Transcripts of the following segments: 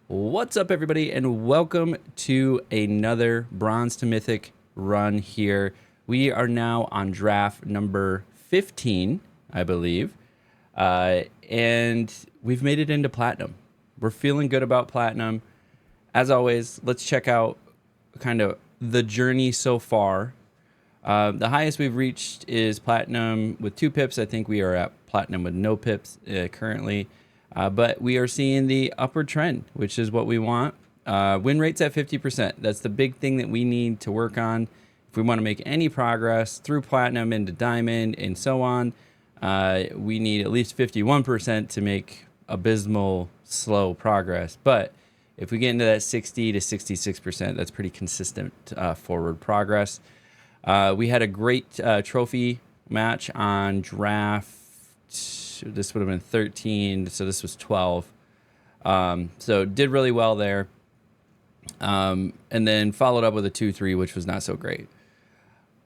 What's up, everybody, and welcome to another Bronze to Mythic run here. We are now on draft number 15, I believe, and we've made it into Platinum. We're feeling good about Platinum. As always, let's check out kind of the journey so far. The highest we've reached is Platinum with 2 pips. I think we are at Platinum with no pips currently. But we are seeing the upward trend, which is what we want. Win rate's at 50%. That's the big thing that we need to work on. If we want to make any progress through Platinum into Diamond and so on, we need at least 51% to make abysmal, slow progress. But if we get into that 60 to 66%, that's pretty consistent forward progress. We had a great trophy match on draft. This would have been 13, so this was 12. So did really well there. And then followed up with a 2-3, which was not so great.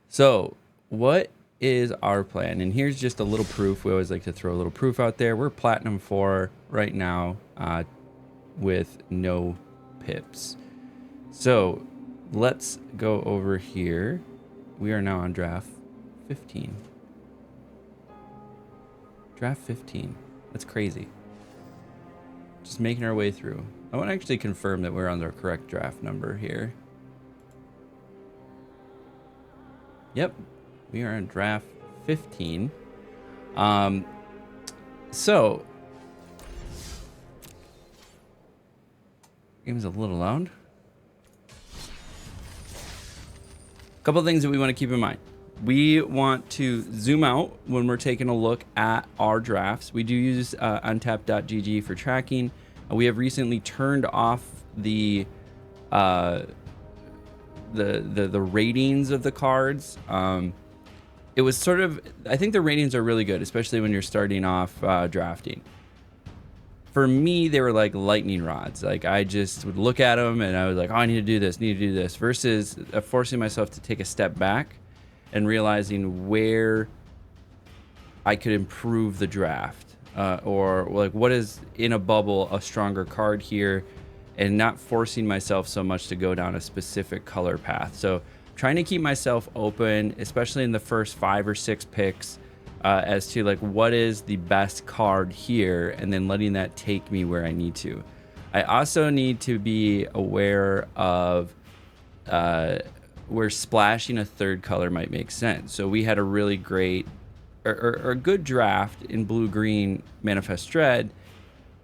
So what is our plan? And here's just a little proof. We always like to throw a little proof out there. We're Platinum 4 right now with no pips. So let's go over here. We are now on draft 15. Draft 15. That's crazy. Just making our way through. I want to actually confirm that we're on the correct draft number here. Yep. We are on draft 15. So game's a little loud. A couple things that we want to keep in mind. We want to zoom out when we're taking a look at our drafts. We do use untap.gg for tracking. We have recently turned off the ratings of the cards. It was sort of, I think the ratings are really good, especially when you're starting off drafting. For me, they were like lightning rods. Like I just would look at them and I was like, oh, I need to do this, versus forcing myself to take a step back and realizing where I could improve the draft, or like what is in a bubble a stronger card here, and not forcing myself so much to go down a specific color path. So trying to keep myself open, especially in the first 5 or 6 picks, as to like what is the best card here, and then letting that take me where I need to. I also need to be aware of where splashing a third color might make sense. So we had a really great or a good draft in blue-green Manifest Dread,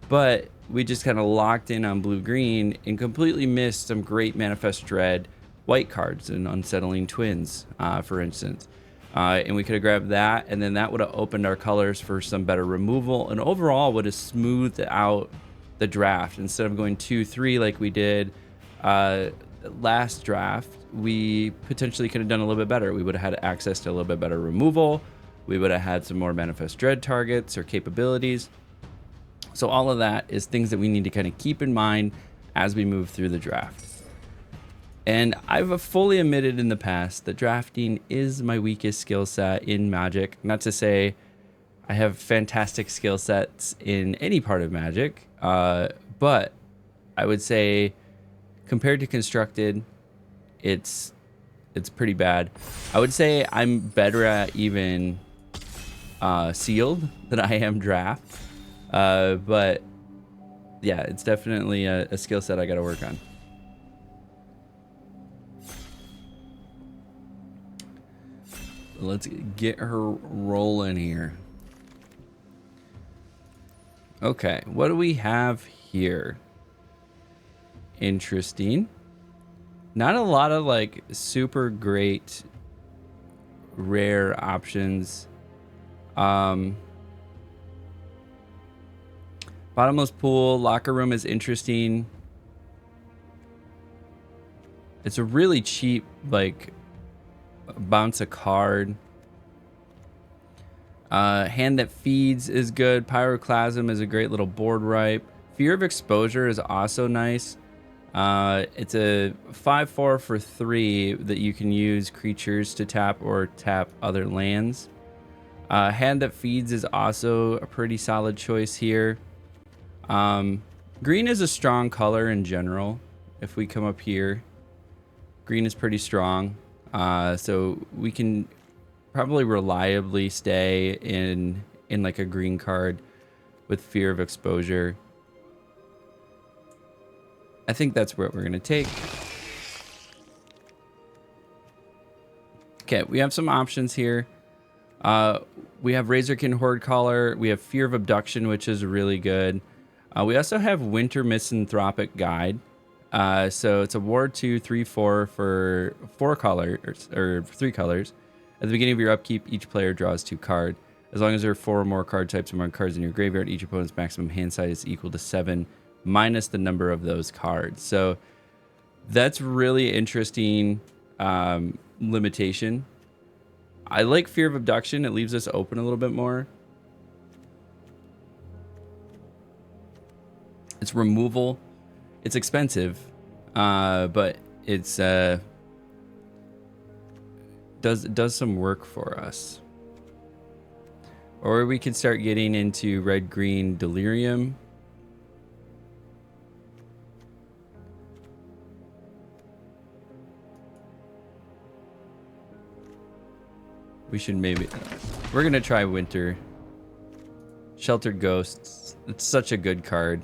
but we just kind of locked in on blue-green and completely missed some great Manifest Dread white cards and Unsettling Twins, for instance. And we could have grabbed that, and then that would have opened our colors for some better removal, and overall would have smoothed out the draft. Instead of going 2-3 like we did last draft, we potentially could have done a little bit better. We would have had access to a little bit better removal. We would have had some more Manifest Dread targets or capabilities. So all of that is things that we need to kind of keep in mind as we move through the draft. And I've fully admitted in the past that drafting is my weakest skill set in Magic. Not to say I have fantastic skill sets in any part of Magic, but I would say compared to Constructed, it's pretty bad. I would say I'm better at even Sealed than I am Draft. But yeah, it's definitely a skill set I got to work on. Let's get her rolling here. Okay, what do we have here? Interesting. Not a lot of like super great rare options. Bottomless pool, locker room is interesting. It's a really cheap like bounce a card. Hand that feeds is good. Pyroclasm is a great little board wipe. Fear of exposure is also nice. It's a 5/4 for 3 that you can use creatures to tap or tap other lands. Hand that feeds is also a pretty solid choice here. Green is a strong color in general. If we come up here, green is pretty strong. So we can probably reliably stay in like a green card with fear of exposure. I think that's what we're gonna take. Okay, we have some options here. We have Razorkin Horde Caller. We have Fear of Abduction, which is really good. We also have Winter Misanthropic Guide. So it's a Ward 2, 3, 4 for 4 colors, or 3 colors. At the beginning of your upkeep, each player draws 2 cards. As long as there are 4 or more card types among cards in your graveyard, each opponent's maximum hand size is equal to 7 minus the number of those cards. So that's really interesting limitation. I like Fear of Abduction. It leaves us open a little bit more. It's removal. It's expensive, but it's does some work for us. Or we could start getting into red-green Delirium. We should maybe... We're going to try Winter. Sheltered Ghosts. It's such a good card.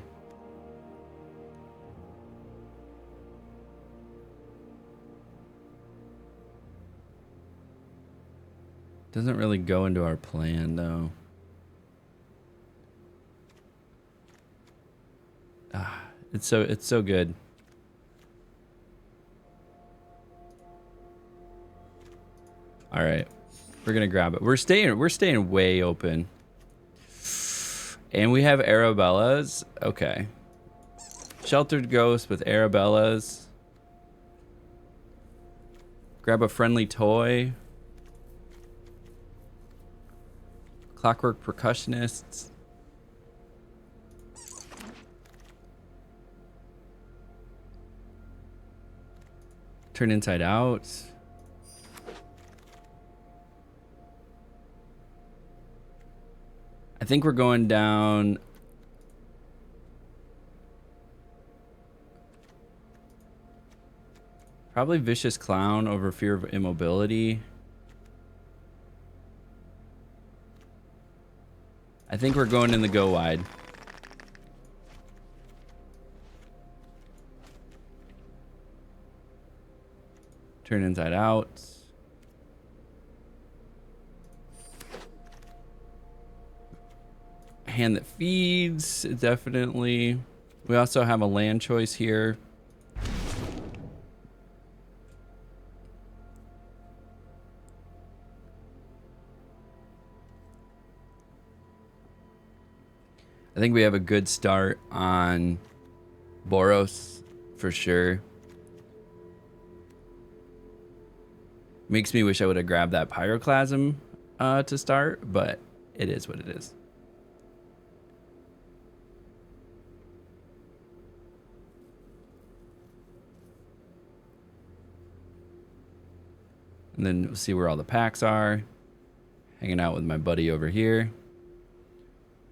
Doesn't really go into our plan, though. It's so good. All right. We're gonna grab it. We're staying way open. And we have Arabellas. Okay. Sheltered Ghost with Arabellas. Grab a friendly toy. Clockwork Percussionists. Turn Inside Out. I think we're going down. Probably Vicious Clown over Fear of Immobility. I think we're going in the go wide. Turn Inside Out. Hand That Feeds, definitely. We also have a land choice here. I think we have a good start on Boros for sure. Makes me wish I would have grabbed that Pyroclasm to start, but it is what it is. And then we'll see where all the packs are. Hanging out with my buddy over here.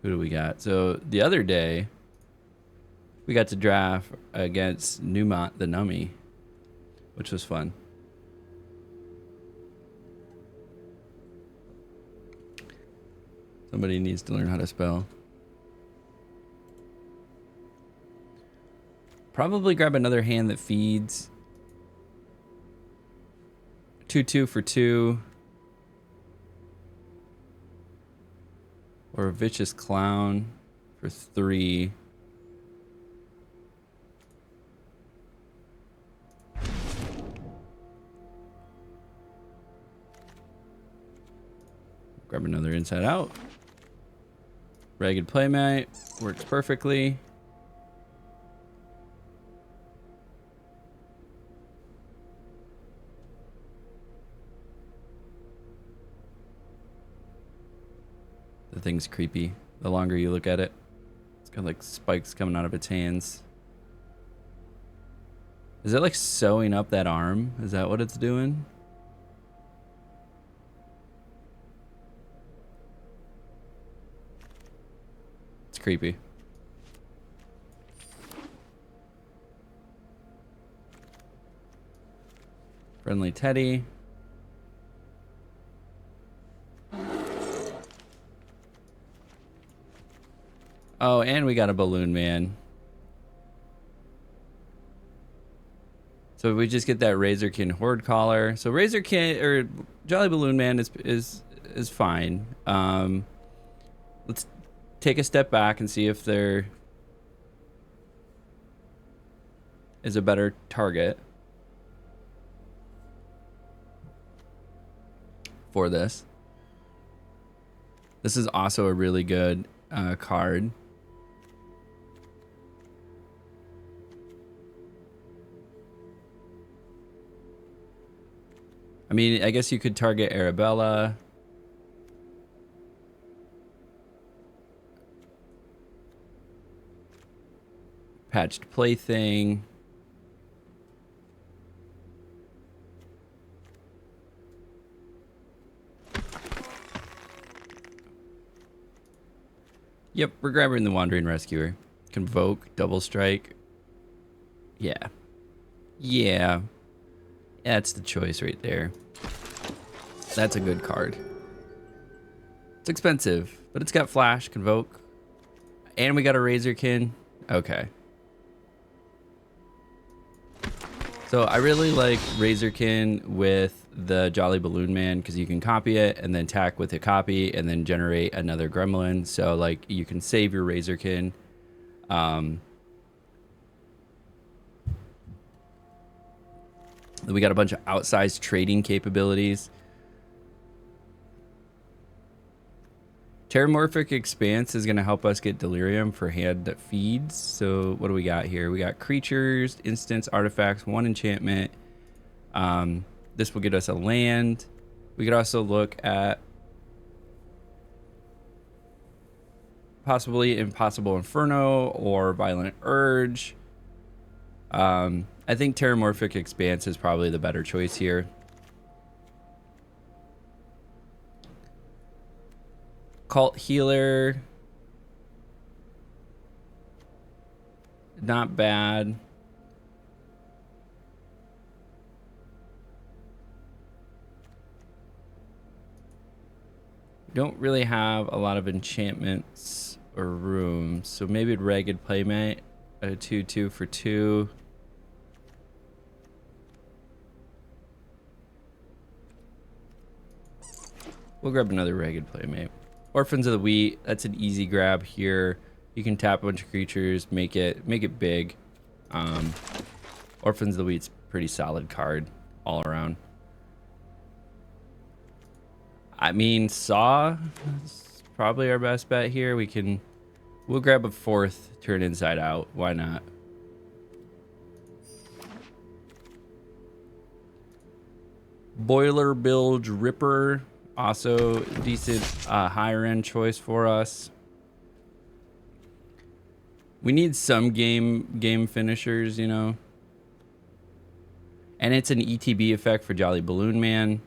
Who do we got? So the other day, we got to draft against Newmont the Nummy, which was fun. Somebody needs to learn how to spell. Probably grab another Hand That Feeds. 2/2 for 2. Or a Vicious Clown for 3. Grab another Inside Out. Ragged Playmate works perfectly. The thing's creepy. The longer you look at it, it's got like spikes coming out of its hands. Is it like sewing up that arm? Is that what it's doing? It's creepy. Friendly Teddy. Oh, and we got a Balloon Man. So we just get that Razorkin Horde Collar. So Razorkin or Jolly Balloon Man is fine. Let's take a step back and see if there is a better target for this. This is also a really good card. I mean, I guess you could target Arabella. Patched Plaything. Yep, we're grabbing the Wandering Rescuer. Convoke, Double Strike. Yeah. Yeah. That's the choice right there. That's a good card. It's expensive, but it's got Flash, Convoke. And we got a Razorkin. Okay. So I really like Razorkin with the Jolly Balloon Man because you can copy it and then tack with a copy and then generate another Gremlin. So like you can save your Razorkin. We got a bunch of outsized trading capabilities. Terramorphic Expanse is going to help us get Delirium for hand that feeds. So what do we got here? We got creatures, instants, artifacts, 1 enchantment. This will get us a land. We could also look at possibly Impossible Inferno or Violent Urge. I think Terramorphic Expanse is probably the better choice here. Cult Healer. Not bad. Don't really have a lot of enchantments or rooms, so maybe Ragged Playmate, a 2/2 for 2. We'll grab another Ragged Playmate. Orphans of the Wheat, that's an easy grab here. You can tap a bunch of creatures, make it big. Orphans of the Wheat's pretty solid card all around. I mean, Saw is probably our best bet here. We'll grab a 4th, turn inside out. Why not? Boiler Bilge Ripper, also decent higher end choice for us. We need some game finishers, you know. And it's an ETB effect for Jolly Balloon Man.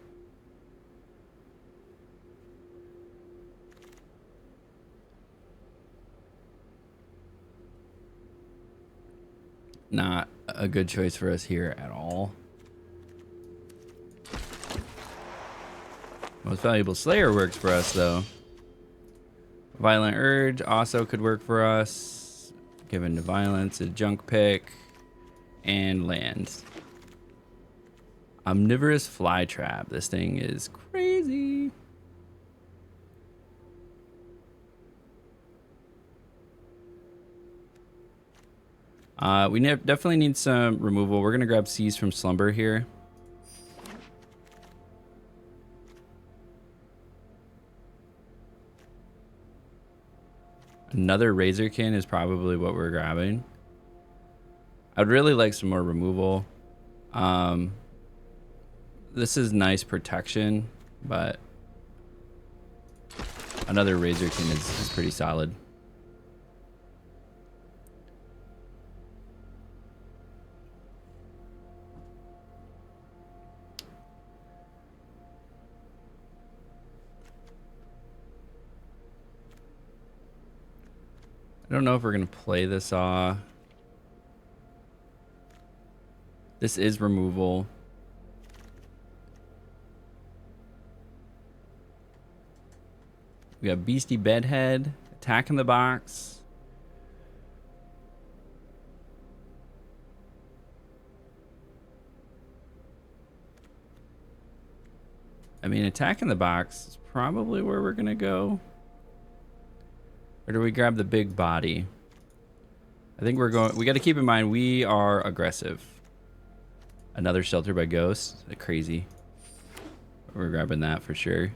Not a good choice for us here at all. Most Valuable Slayer works for us, though. Violent Urge also could work for us. Given to Violence, a junk pick, and lands. Omnivorous Flytrap. This thing is crazy. We definitely need some removal. We're going to grab Seize from Slumber here. Another Razorkin is probably what we're grabbing. I'd really like some more removal. This is nice protection, but another Razorkin is pretty solid. I don't know if we're going to play this off. This is removal. We got Beastie Bedhead, Attack in the Box. I mean, Attack in the Box is probably where we're gonna go. Or do we grab the big body? I think we're going... We got to keep in mind, we are aggressive. Another Shelter by Ghosts. Crazy. We're grabbing that for sure.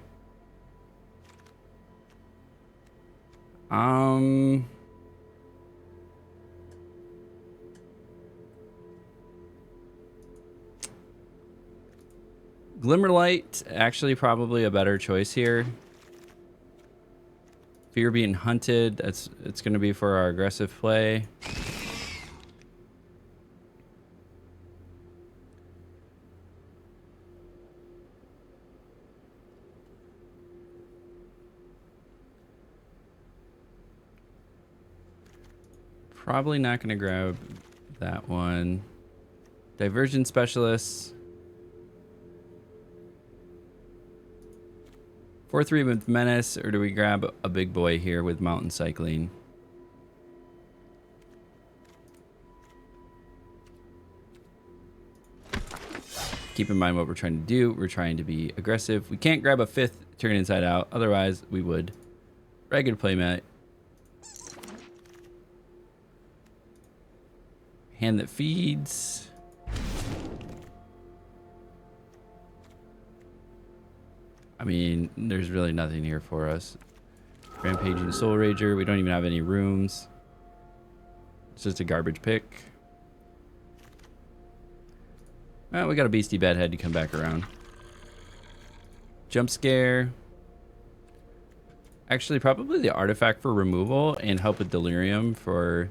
Glimmerlight, actually probably a better choice here. Fear being hunted, it's going to be for our aggressive play. Probably not going to grab that one. Diversion Specialists. 4-3 with Menace, or do we grab a big boy here with Mountain Cycling? Keep in mind what we're trying to do. We're trying to be aggressive. We can't grab a 5th turn inside out, otherwise we would. Ragged Playmat. Hand that feeds. I mean, there's really nothing here for us. Rampaging Soul Rager. We don't even have any rooms. It's just a garbage pick. Well, we got a Beastie Bedhead to come back around. Jump Scare. Actually, probably the Artifact for removal and help with Delirium for...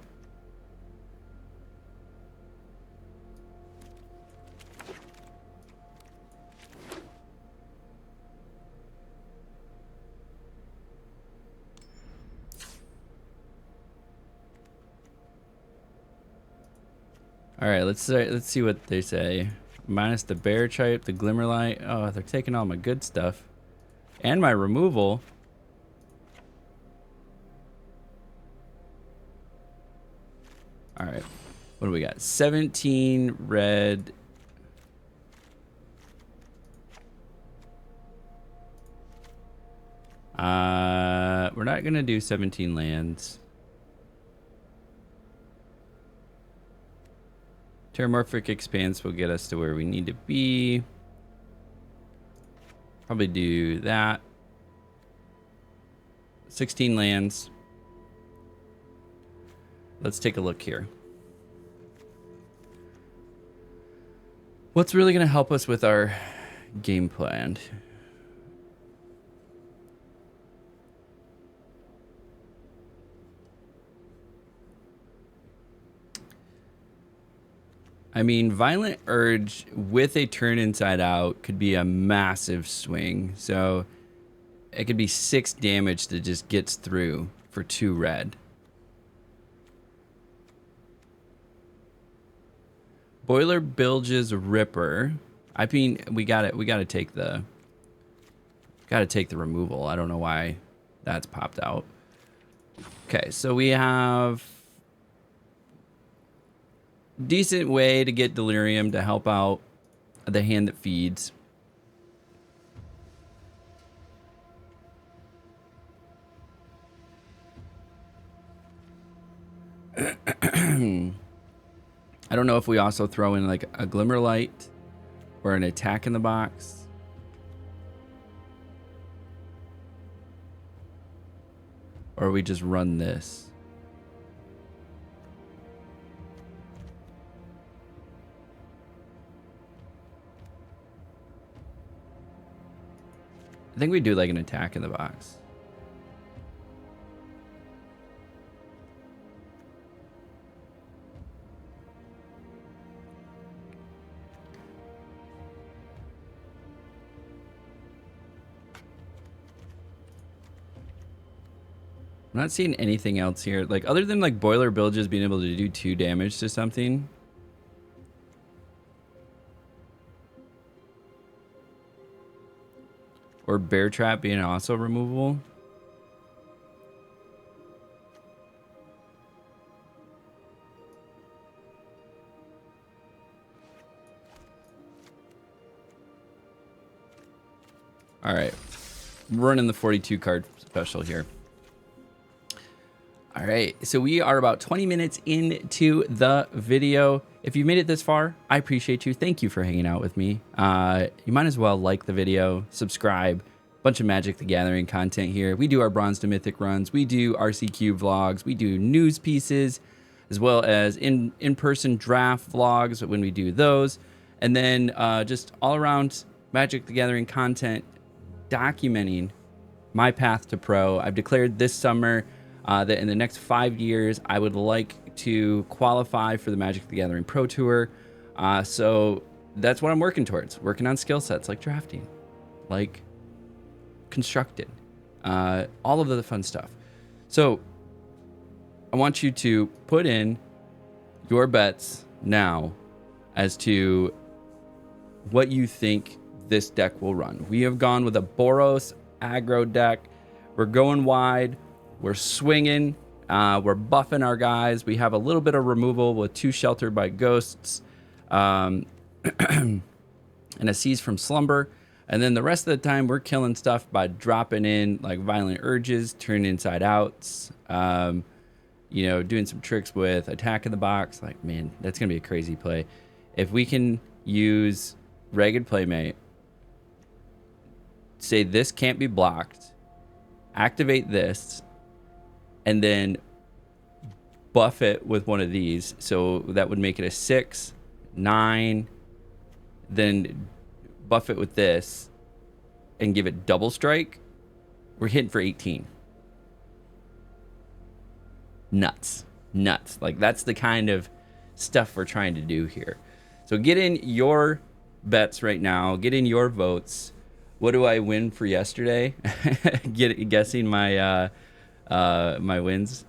All right, let's see what they say. Minus the Bear Type, the Glimmerlight. Oh, they're taking all my good stuff. And my removal. All right. What do we got? 17 red. We're not going to do 17 lands. Terramorphic Expanse will get us to where we need to be. Probably do that. 16 lands. Let's take a look here. What's really going to help us with our game plan? I mean, Violent Urge with a turn inside out could be a massive swing. So it could be 6 damage that just gets through for 2 red. Boiler Bilge's Ripper. I mean, we gotta take the removal. I don't know why that's popped out. Okay, so we have decent way to get Delirium to help out the hand that feeds. I don't know if we also throw in like a Glimmerlight or an Attack in the Box. Or we just run this. I think we do like an Attack in the Box. I'm not seeing anything else here. Like, other than like Boiler Bilges being able to do 2 damage to something. Or Bear Trap being also removable. All right. Running the 42 card special here. All right, so we are about 20 minutes into the video. If you made it this far, I appreciate you. Thank you for hanging out with me. You might as well like the video, subscribe. Bunch of Magic the Gathering content here. We do our Bronze to Mythic runs. We do RCQ vlogs. We do news pieces, as well as in-person draft vlogs when we do those. And then just all around Magic the Gathering content documenting my path to pro. I've declared this summer that in the next 5 years, I would like to qualify for the Magic the Gathering Pro Tour. So that's what I'm working towards. Working on skill sets like drafting, like constructed, all of the fun stuff. So I want you to put in your bets now as to what you think this deck will run. We have gone with a Boros aggro deck. We're going wide. We're swinging, we're buffing our guys. We have a little bit of removal with 2 Sheltered by Ghosts and a Seize from Slumber. And then the rest of the time, we're killing stuff by dropping in like Violent Urges, Turn Inside Outs, you know, doing some tricks with Attack in the Box. Like, man, that's going to be a crazy play. If we can use Ragged Playmate, say this can't be blocked, activate this, and then buff it with one of these. So that would make it a 6, 9, then buff it with this and give it double strike. We're hitting for 18. Nuts. Nuts. Like, that's the kind of stuff we're trying to do here. So get in your bets right now. Get in your votes. What do I win for yesterday? Guessing my my wins.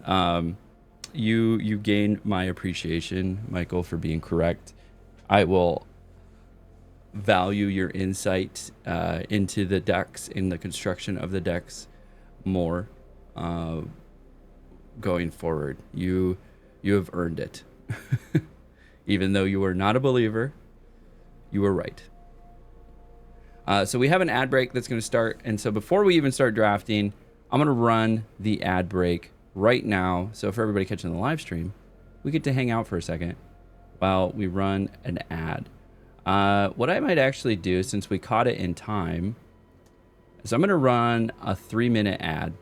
You gain my appreciation, Michael, for being correct. I will value your insight into the decks, in the construction of the decks more going forward. You have earned it. Even though you are not a believer, you were right. So we have an ad break that's going to start. And so before we even start drafting, I'm going to run the ad break right now. So for everybody catching the live stream, we get to hang out for a second while we run an ad. What I might actually do, since we caught it in time, is I'm going to run a 3-minute ad.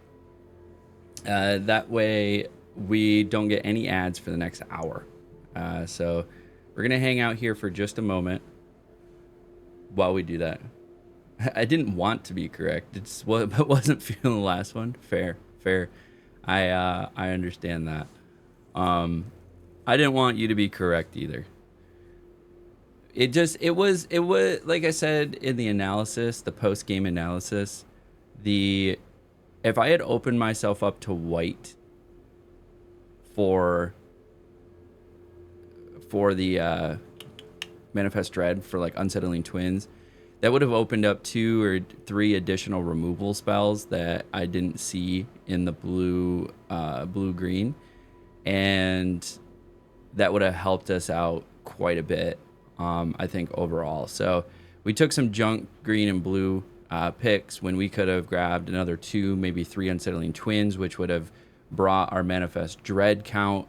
That way we don't get any ads for the next hour. So we're going to hang out here for just a moment while we do that. I didn't want to be correct. But wasn't feeling the last one. Fair. I understand that. I didn't want you to be correct either. It was like I said in the analysis, the post game analysis, if I had opened myself up to white for the Manifest Dread for like Unsettling Twins, that would have opened up 2 or 3 additional removal spells that I didn't see in the blue green, and that would have helped us out quite a bit, I think, overall. So we took some junk green and blue picks when we could have grabbed another 2, maybe 3 Unsettling Twins, which would have brought our Manifest Dread count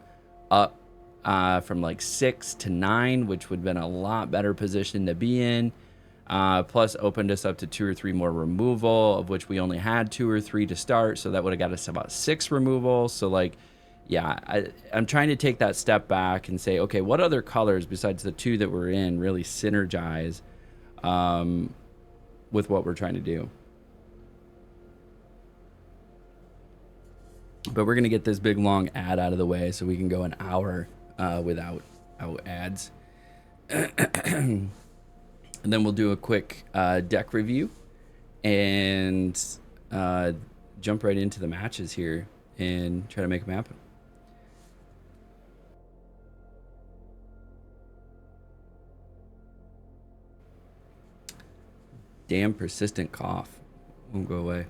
up from like 6 to 9, which would have been a lot better position to be in. Plus opened us up to 2 or 3 more removal, of which we only had 2 or 3 to start. So that would have got us about 6 removal. So like, yeah, I'm trying to take that step back and say, okay, what other colors besides the 2 that we're in really synergize with what we're trying to do? But we're going to get this big long ad out of the way so we can go an hour without ads. And then we'll do a quick deck review and jump right into the matches here and try to make them happen. Damn persistent cough. Won't go away.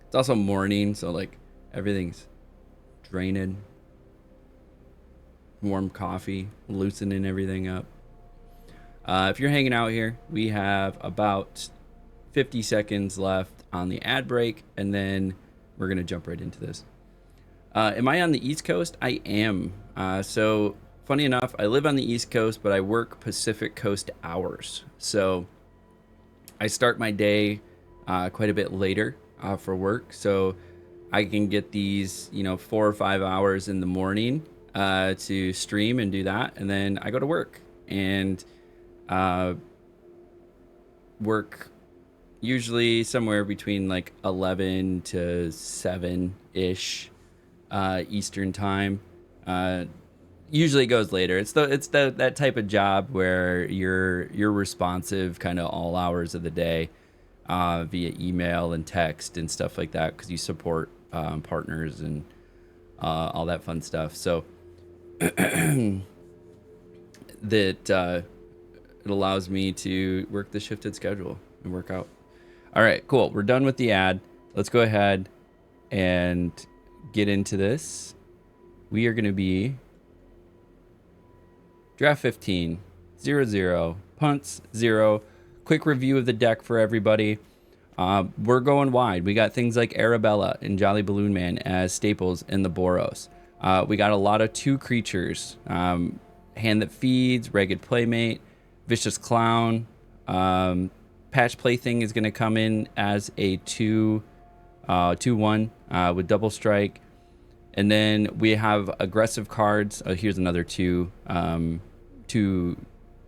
It's also morning, so like everything's draining. Warm coffee, loosening everything up. If you're hanging out here, we have about 50 seconds left on the ad break, and then we're going to jump right into this. Am I on the East Coast? I am. So funny enough, I live on the East Coast, but I work Pacific Coast hours. So I start my day quite a bit later for work. So I can get these, 4 or 5 hours in the morning to stream and do that. And then I go to work and work usually somewhere between like 11 to 7-ish Eastern time. Usually it goes later. It's that type of job where you're responsive kind of all hours of the day via email and text and stuff like that, because you support partners and all that fun stuff. So that it allows me to work the shifted schedule and work out. All right, cool. We're done with the ad. Let's go ahead and get into this. We are going to be draft 15, 0-0, punts 0. Quick review of the deck for everybody. We're going wide. We got things like Arabella and Jolly Balloon Man as staples in the Boros. We got a lot of 2 creatures. Hand That Feeds, Ragged Playmate, Vicious Clown. Patch Plaything is going to come in as a 2/1 with double strike. And then we have aggressive cards. Oh, here's another 2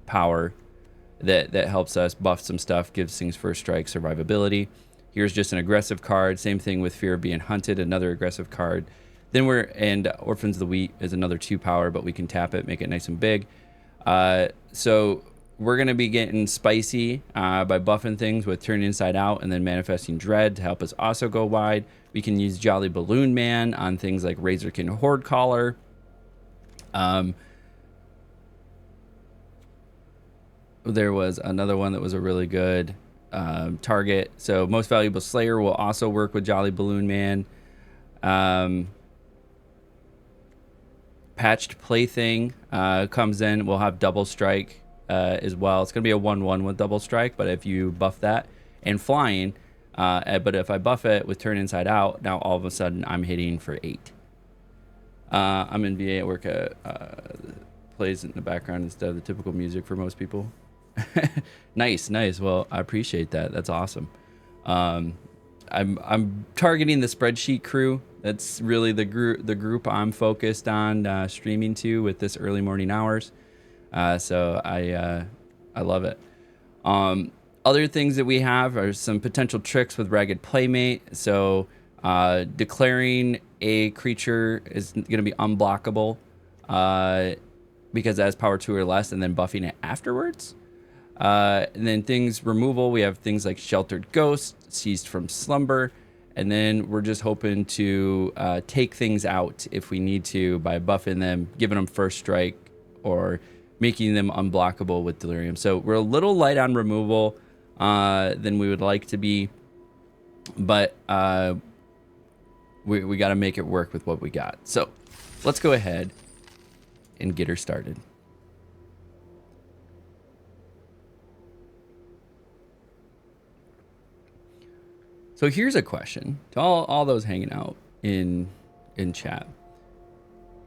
power that helps us buff some stuff, gives things first strike survivability. Here's just an aggressive card. Same thing with Fear of Being Hunted, another aggressive card. Then and Orphans of the Wheat is another 2 power, but we can tap it, make it nice and big. So we're going to be getting spicy by buffing things with Turn Inside Out and then Manifesting Dread to help us also go wide. We can use Jolly Balloon Man on things like Razorkin Horde Caller. There was another one that was a really good target. So Most Valuable Slayer will also work with Jolly Balloon Man. Patched Plaything comes in. We'll have double strike as well. It's going to be a 1/1 with double strike, but if you buff that and flying, but if I buff it with Turn Inside Out, now all of a sudden I'm hitting for 8. I'm in VA at work. Plays in the background instead of the typical music for most people. Nice. Well, I appreciate that. That's awesome. I'm targeting the spreadsheet crew. That's really the group I'm focused on streaming to with this early morning hours. So I love it. Other things that we have are some potential tricks with Ragged Playmate. So declaring a creature is going to be unblockable because it has power 2 or less, and then buffing it afterwards. And then things removal, we have things like Sheltered Ghost, Seized from Slumber, and then we're just hoping to take things out if we need to by buffing them, giving them first strike, or making them unblockable with Delirium. So we're a little light on removal than we would like to be, but we got to make it work with what we got. So let's go ahead and get her started. So here's a question to all those hanging out in chat.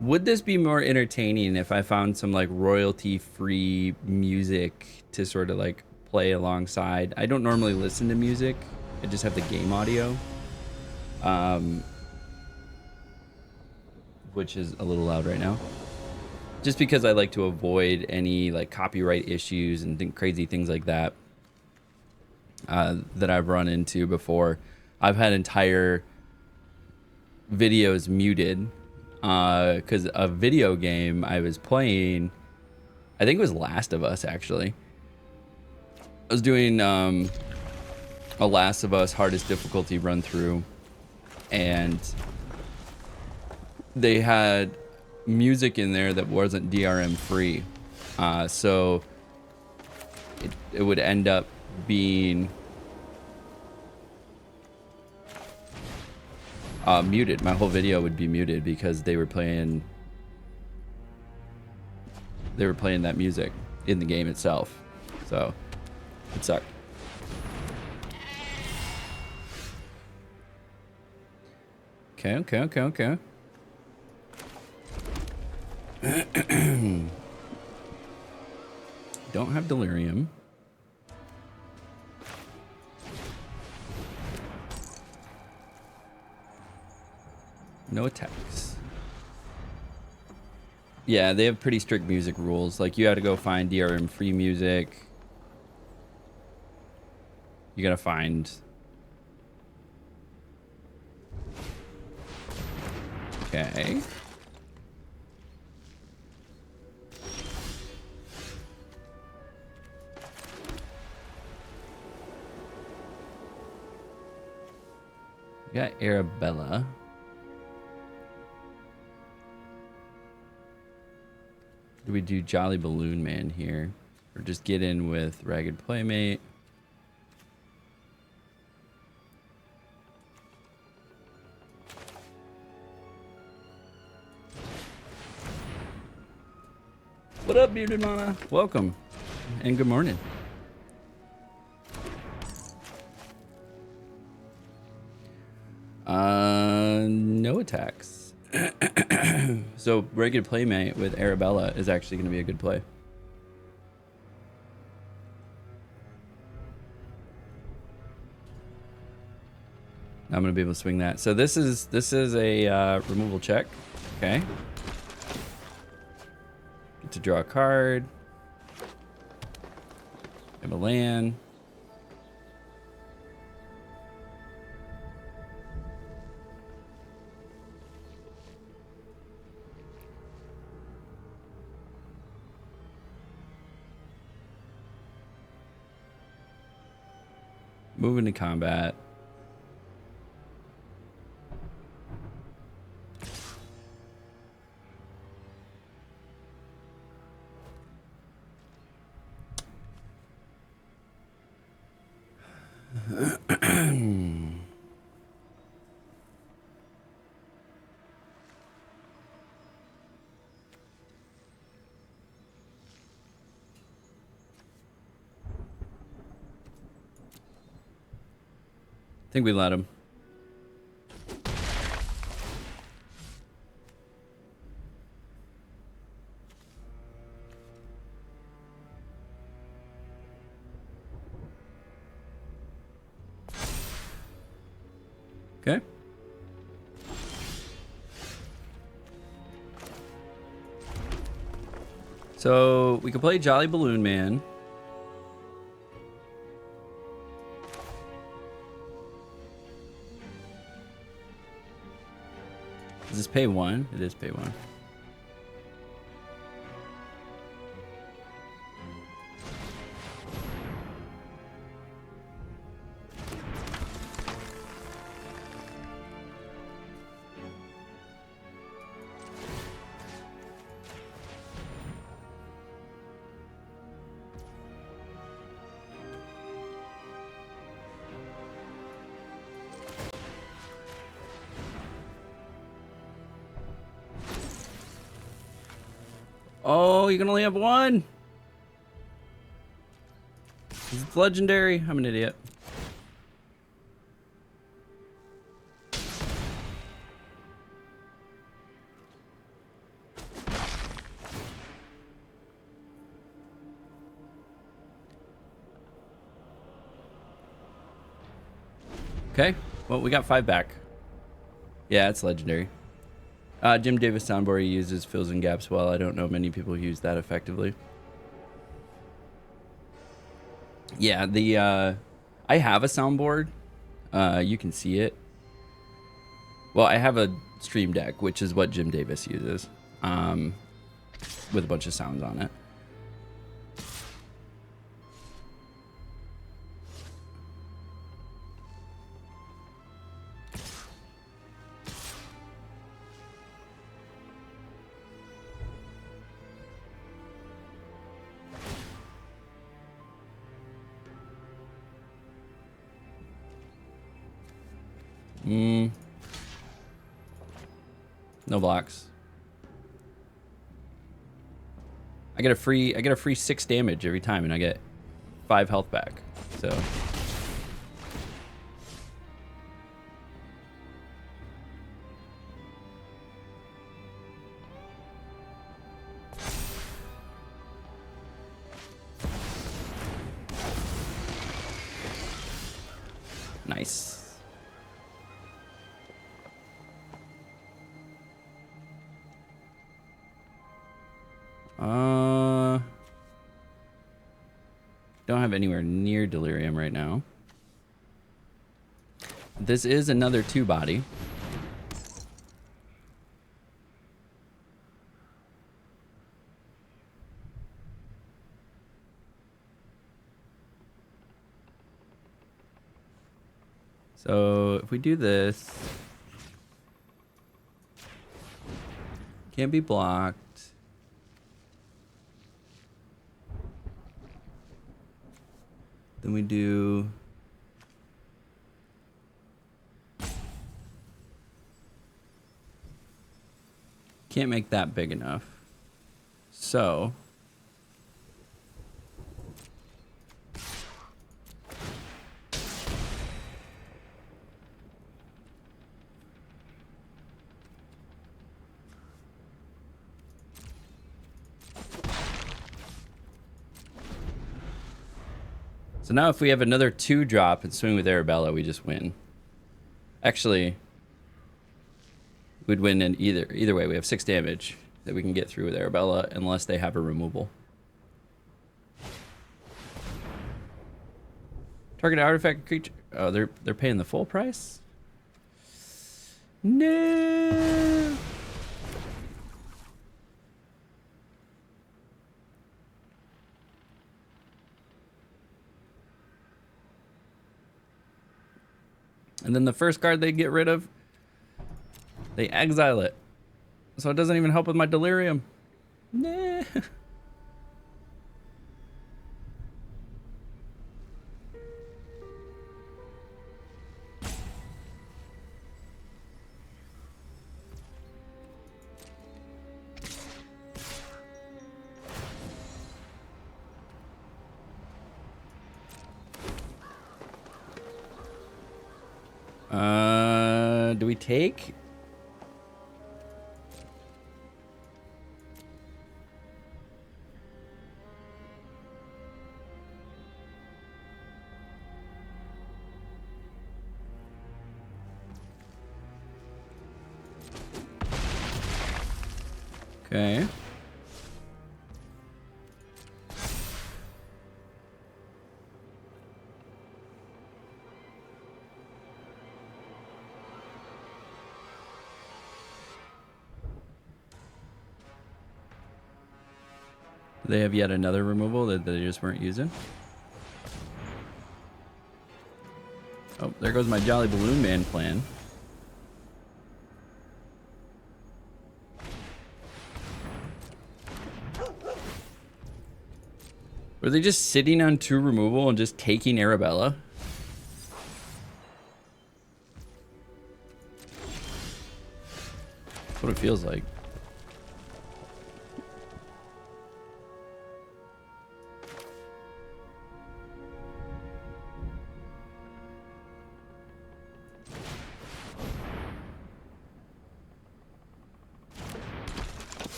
Would this be more entertaining if I found some like royalty-free music to sort of like play alongside? I don't normally listen to music. I just have the game audio, which is a little loud right now. Just because I like to avoid any like copyright issues and crazy things like that that I've run into before. I've had entire videos muted because a video game I was playing, I think it was Last of Us actually. I was doing a Last of Us hardest difficulty run through, and they had music in there that wasn't DRM free, so it would end up being muted. My whole video would be muted because they were playing that music in the game itself, so it sucked. Okay. Don't have delirium. No attacks. Yeah, they have pretty strict music rules. Like, you had to go find DRM free music. You gotta find... Okay. We got Arabella. Do we do Jolly Balloon Man here? Or just get in with Ragged Playmate? What up, Bearded Mana? Welcome. And good morning. No attacks. So Ragged Playmate with Arabella is actually going to be a good play. I'm going to be able to swing that. So this is a removal check. Okay. Get to draw a card. Have a land. Move into combat. I think we let him. Okay. So we can play Jolly Balloon Man. Does this pay 1? It is pay 1. Oh, you can only have 1. It's legendary. I'm an idiot. Okay. Well, we got 5 back. Yeah, it's legendary. Jim Davis soundboard he uses fills in gaps well. I don't know many people who use that effectively. Yeah, I have a soundboard. You can see it. Well, I have a stream deck, which is what Jim Davis uses, with a bunch of sounds on it. No blocks. I get a free 6 damage every time, and I get 5 health back. So Nice. Don't have anywhere near delirium right now. This is another 2-body. So if we do this, can't be blocked. Then we do can't make that big enough. So So now if we have another 2-drop and swing with Arabella, we just win. Actually, we'd win in either way. We have 6 damage that we can get through with Arabella unless they have a removal. Target artifact creature. Oh, they're paying the full price? No. And then the first card they get rid of, they exile it. So it doesn't even help with my delirium. Nah. Do we take? Okay. They have yet another removal that they just weren't using. Oh, there goes my Jolly Balloon Man plan. Were they just sitting on 2 removal and just taking Arabella? That's what it feels like.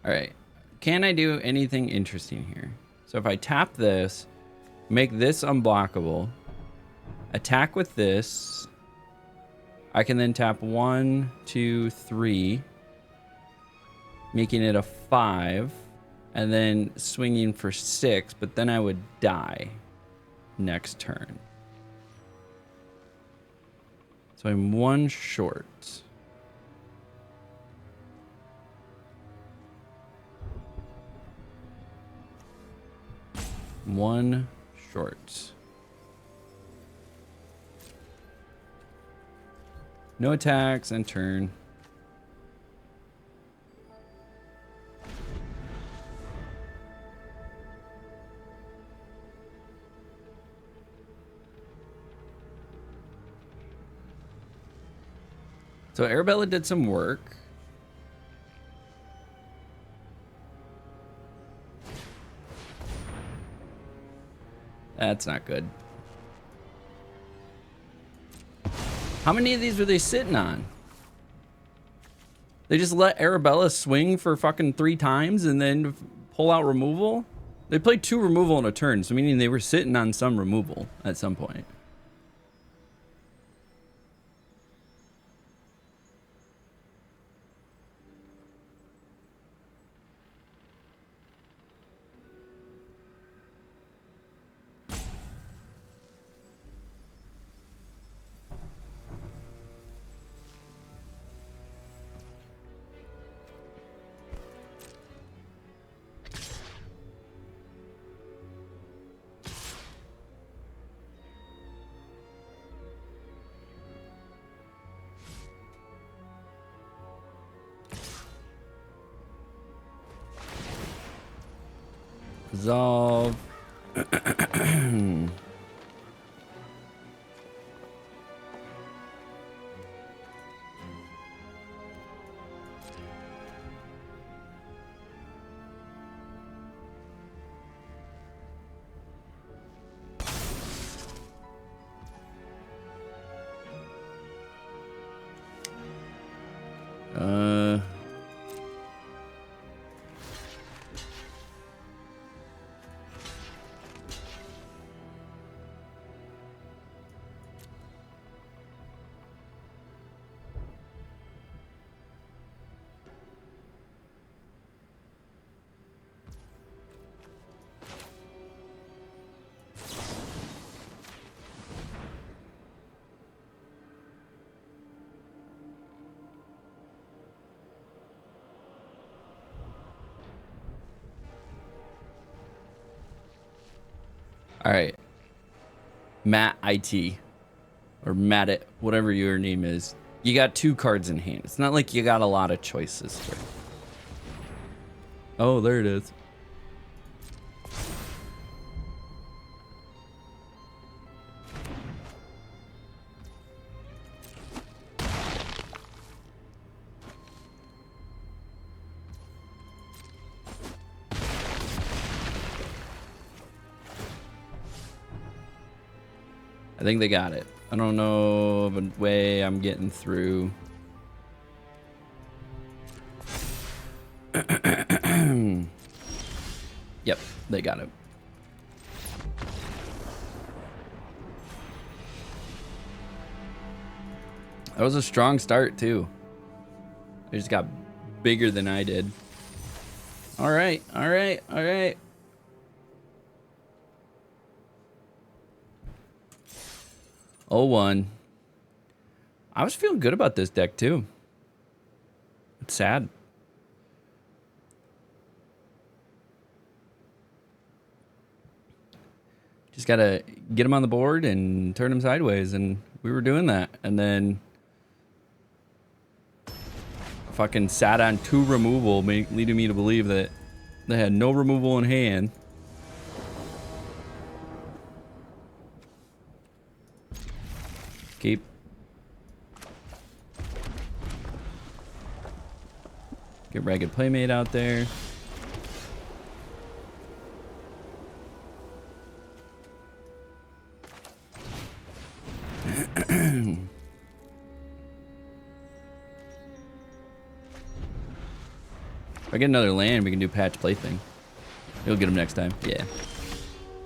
All right, can I do anything interesting here? So if I tap this, make this unblockable, attack with this, I can then tap 1, 2, 3, making it a 5, and then swinging for 6, but then I would die next turn. So I'm 1 short. One short. No attacks and turn. So Arabella did some work. That's not good. How many of these were they sitting on? They just let Arabella swing for fucking 3 times and then pull out removal? They played 2 removal in a turn, so meaning they were sitting on some removal at some point. Resolve. All right. Matt IT. Or Matt it, whatever your name is. You got 2 cards in hand. It's not like you got a lot of choices here. Oh, there it is. I think they got it. I don't know of a way I'm getting through. Yep, they got it. That was a strong start too. They just got bigger than I did. All right, all right, all right. Oh, 1. I was feeling good about this deck too. It's sad. Just gotta get him on the board and turn him sideways, and we were doing that. And then fucking sat on 2 removal, leading me to believe that they had no removal in hand. Keep. Get Ragged Playmate out there. If I get another land, we can do Patch Plaything. You'll get him next time. Yeah.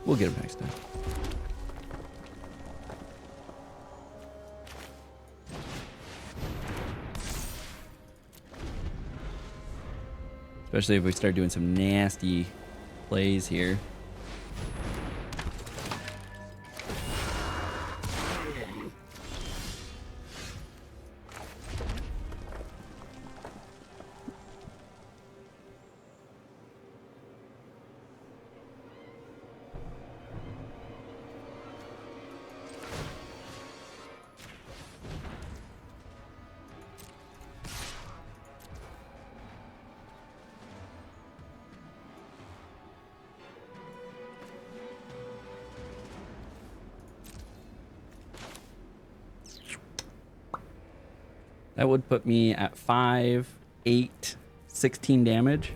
We'll get him next time. Especially if we start doing some nasty plays here. That would put me at 5, 8, 16 damage.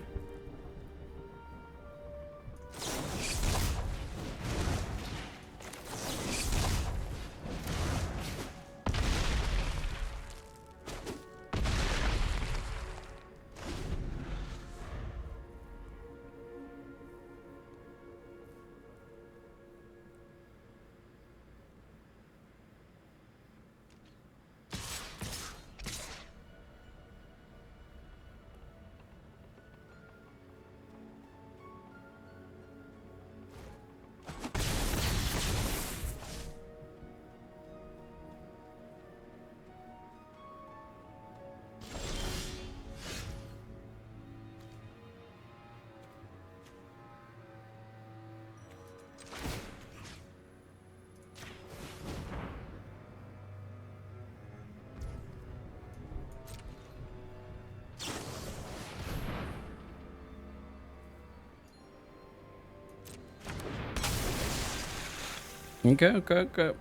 Okay, okay, okay.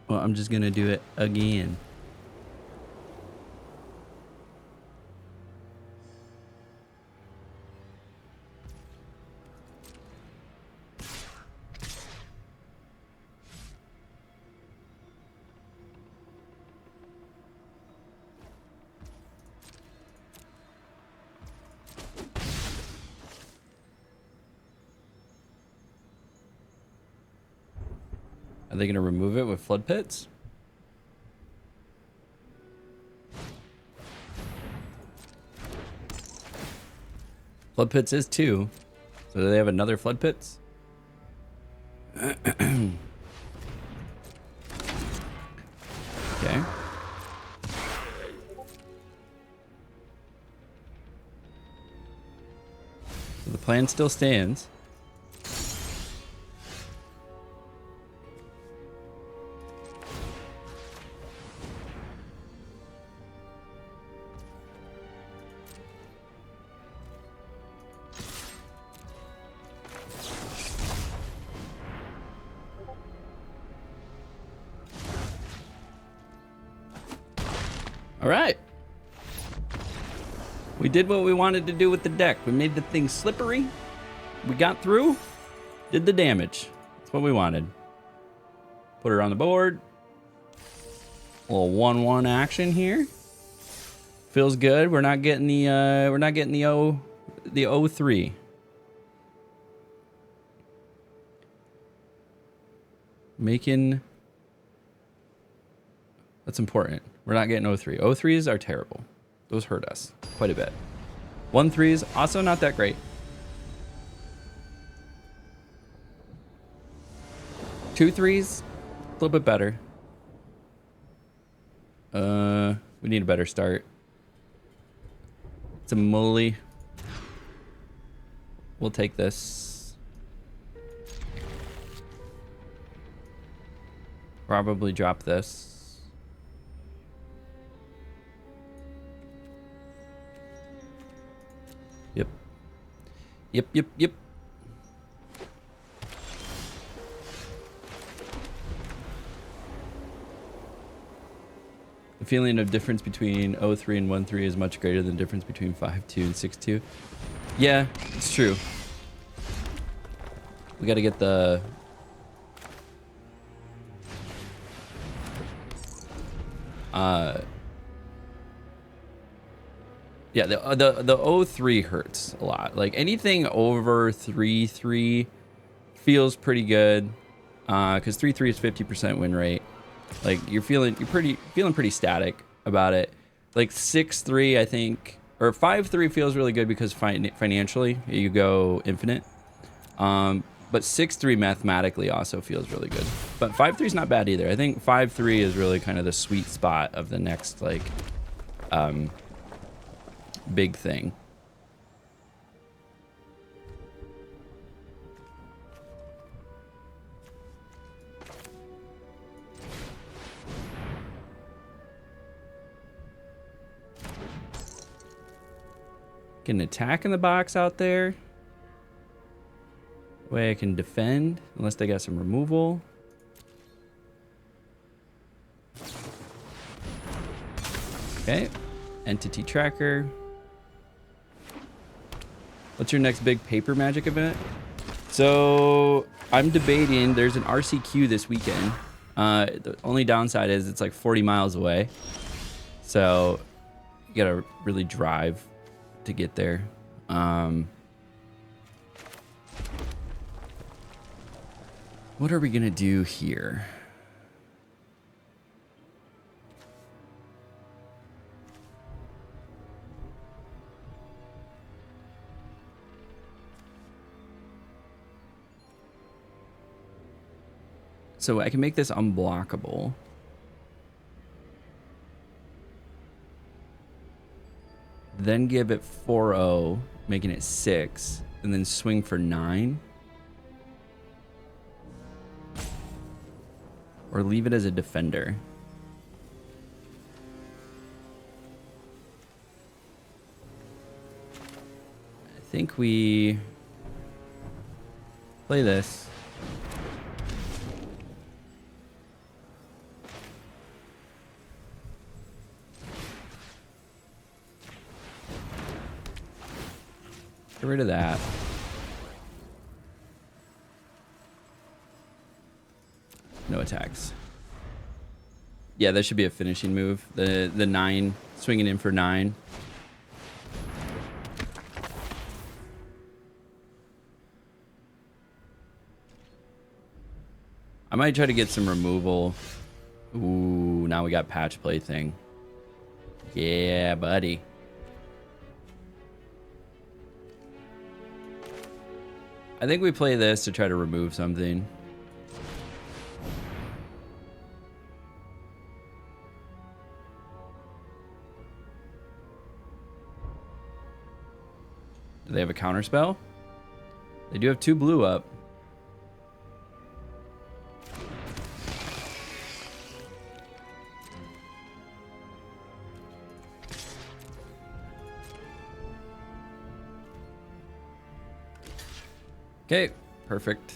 Well, I'm just gonna do it again. Are they gonna remove it with flood pits? Flood pits is 2. So do they have another flood pits? Okay. So the plan still stands. All right. We did what we wanted to do with the deck. We made the thing slippery. We got through. Did the damage. That's what we wanted. Put her on the board. A little 1/1 action here. Feels good. We're not getting the the 0-3. Making. That's important. We're not getting 0-3. 0-3s are terrible. Those hurt us quite a bit. 1-3s also not that great. 2-3s a little bit better. We need a better start. It's a mully. We'll take this. Probably drop this. Yep. Yep, yep, yep. The feeling of difference between 0-3 and 1-3 is much greater than the difference between 5-2 and 6-2. Yeah, it's true. We got to get the... Yeah, the 0-3 hurts a lot. Like anything over 3-3 feels pretty good. Because 3-3 is 50% win rate. Like you're feeling pretty static about it. Like 6-3, I think, or 5-3 feels really good because financially you go infinite. But 6-3 mathematically also feels really good. But 5-3 is not bad either. I think 5-3 is really kind of the sweet spot of the next like big thing. Get an attack in the box out there. Way I can defend, unless they got some removal. Okay, entity tracker. What's your next big paper magic event? So I'm debating, there's an RCQ this weekend. The only downside is it's like 40 miles away. So you gotta really drive to get there. What are we gonna do here? So I can make this unblockable. Then give it 4-0, making it 6. and then swing for 9. Or leave it as a defender. I think we play this. Get rid of that. No attacks. Yeah, that should be a finishing move. The 9, swinging in for 9. I might try to get some removal. Ooh, now we got patch play thing. Yeah, buddy. I think we play this to try to remove something. Do they have a counter spell? They do have 2 blue up. Okay, perfect.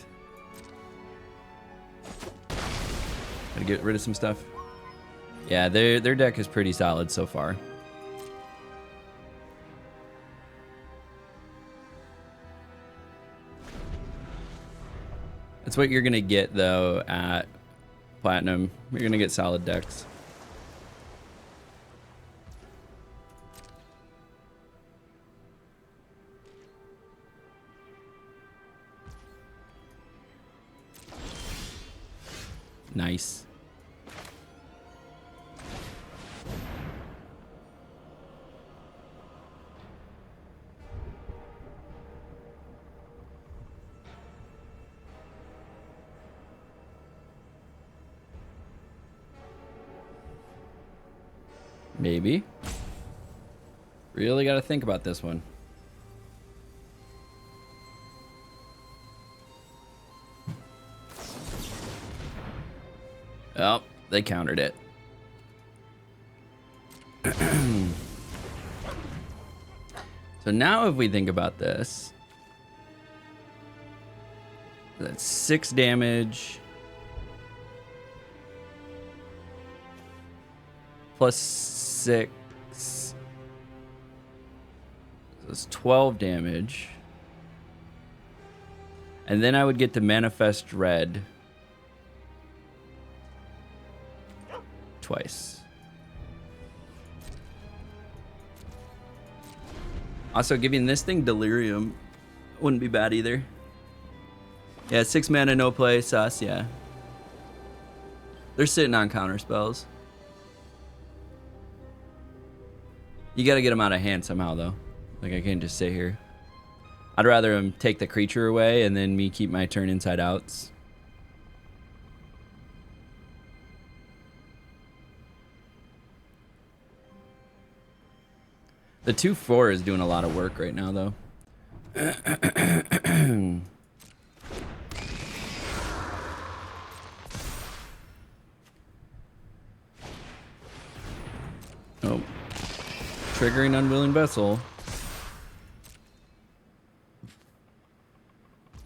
Gotta get rid of some stuff. Yeah, their deck is pretty solid so far. That's what you're gonna get though at Platinum. You're gonna get solid decks. Nice. Maybe. Really got to think about this one. Oh, they countered it. So now if we think about this, that's 6 damage plus 6. So it's 12 damage. And then I would get to manifest red twice. Also, giving this thing delirium wouldn't be bad either. Yeah, 6 mana, no play, sus, yeah. They're sitting on counter spells. You gotta get them out of hand somehow, though. Like, I can't just sit here. I'd rather him take the creature away and then me keep my turn inside outs. The 2/4 is doing a lot of work right now, though. Oh. Triggering Unwilling Vessel.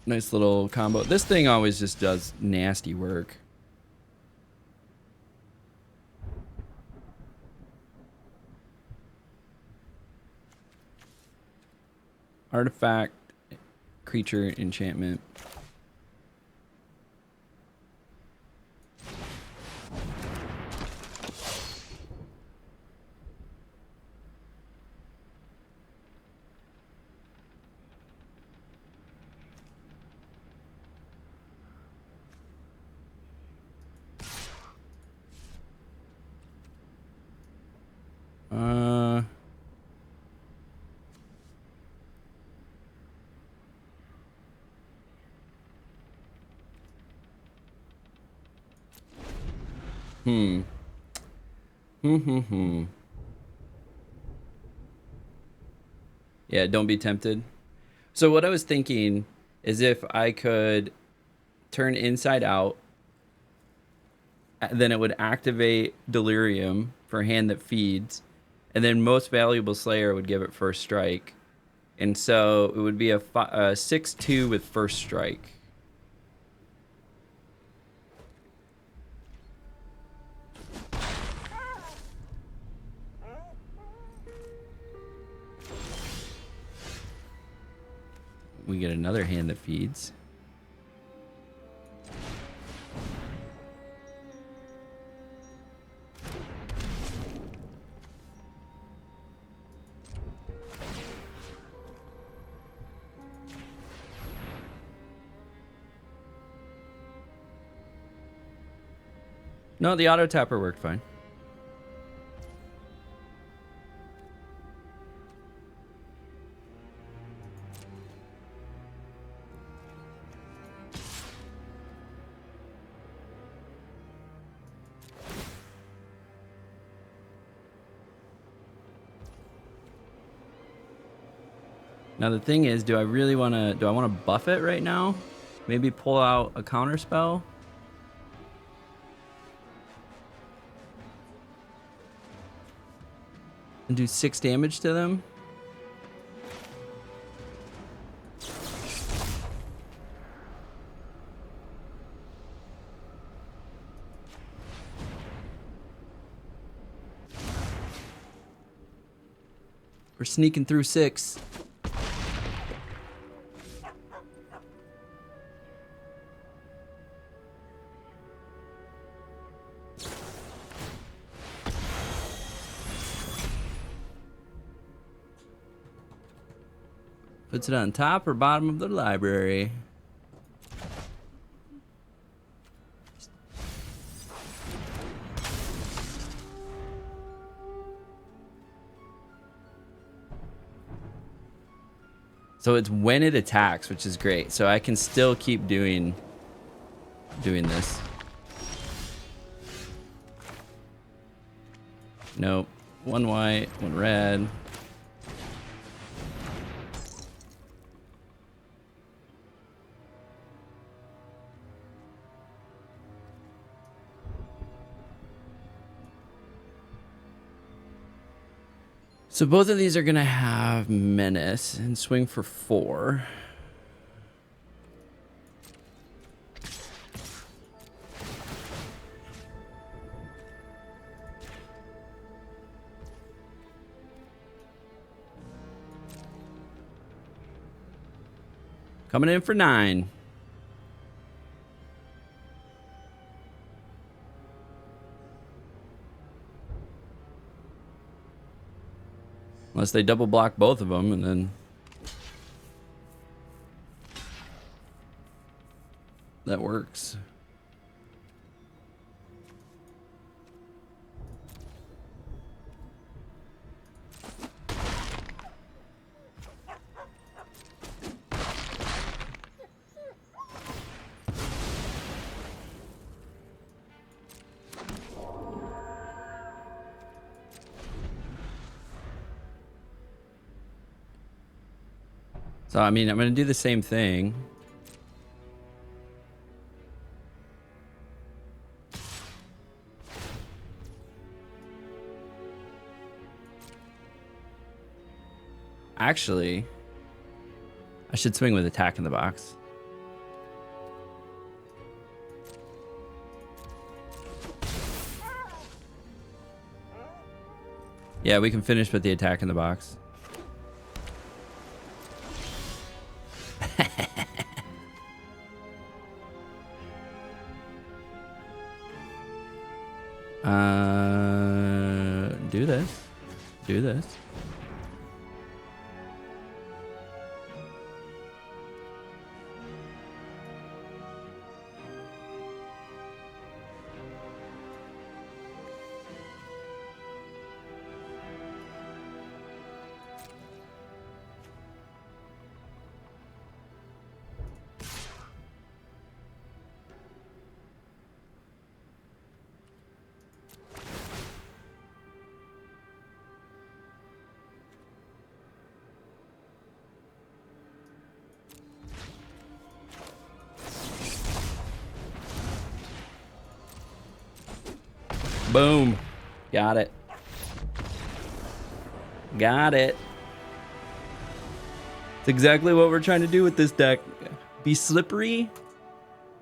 Nice little combo. This thing always just does nasty work. Artifact, creature, enchantment. Yeah, don't be tempted. So what I was thinking is if I could turn inside out, then it would activate Delirium for Hand That Feeds, and then Most Valuable Slayer would give it first strike. And so it would be a 6/2 with first strike. We get another Hand That Feeds. No, the auto tapper worked fine. Now the thing is, do I want to buff it right now? Maybe pull out a counter spell? And do 6 damage to them? We're sneaking through 6. Puts it on top or bottom of the library. So it's when it attacks, which is great. So I can still keep doing this. Nope. 1 white, 1 red. So both of these are gonna have menace and swing for 4. Coming in for 9. Unless they double block both of them, and then that works. So, I mean, I'm going to do the same thing. Actually, I should swing with attack in the box. Yeah, we can finish with the attack in the box. Do this. Do this. Boom. Got it. Got it. It's exactly what we're trying to do with this deck. Be slippery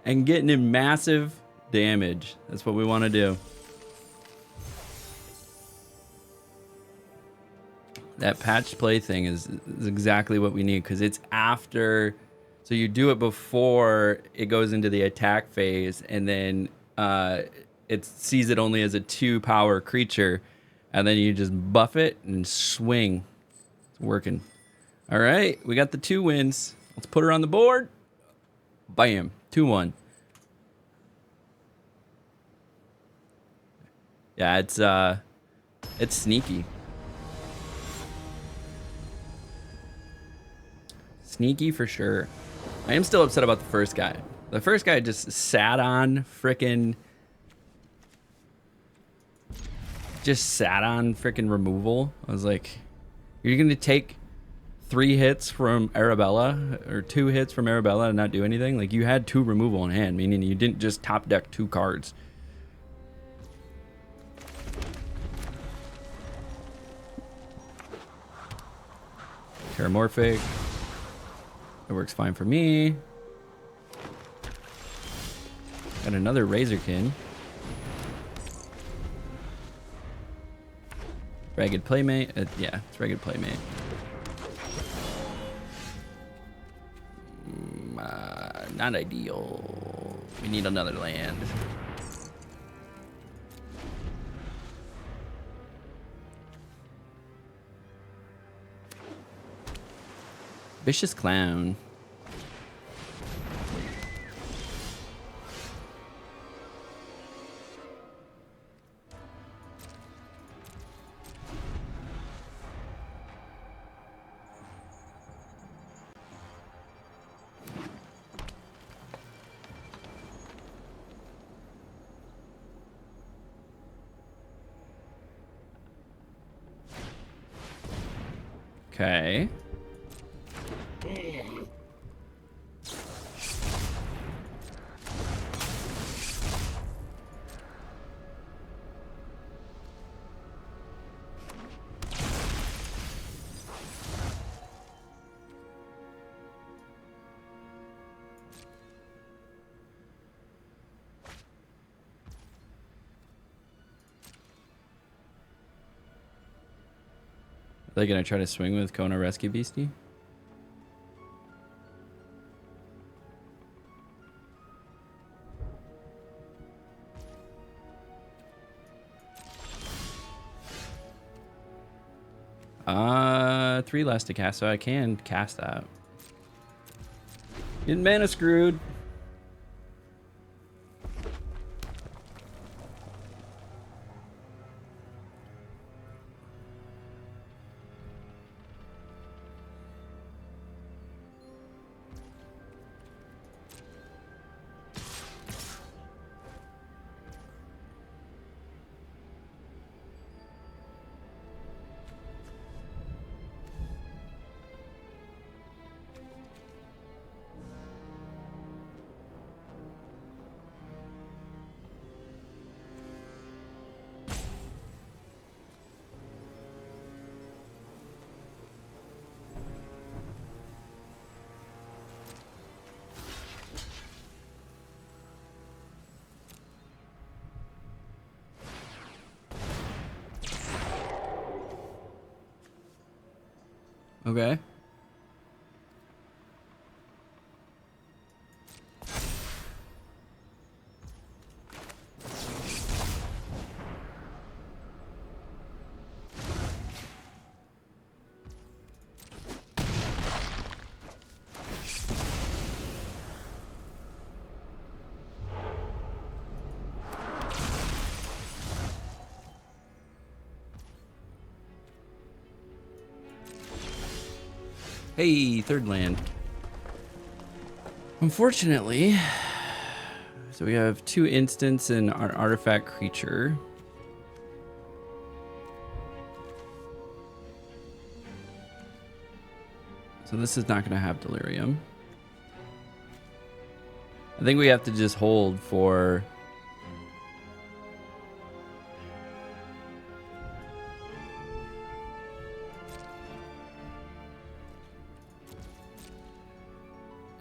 and getting in massive damage. That's what we want to do. That patched play thing is exactly what we need, because it's after. So you do it before it goes into the attack phase, and then it sees it only as a 2-power creature, and then you just buff it and swing. It's working. All right, we got the 2 wins. Let's put her on the board. Bam, 2-1. Yeah, it's sneaky. Sneaky for sure. I am still upset about the first guy. The first guy just sat on frickin' removal. I was like, you're gonna take 3 hits from Arabella or 2 hits from Arabella and not do anything? Like, you had 2 removal in hand, meaning you didn't just top deck 2 cards. Terramorphic. It works fine for me. Got another Razorkin. Ragged Playmate. Yeah, it's Ragged Playmate. Not ideal. We need another land. Vicious Clown. Okay. Are they gonna try to swing with Kona Rescue Beastie? Three less to cast, so I can cast that. Getting mana screwed. Okay. Hey, third land. Unfortunately, so we have 2 instants and our artifact creature. So this is not going to have Delirium. I think we have to just hold for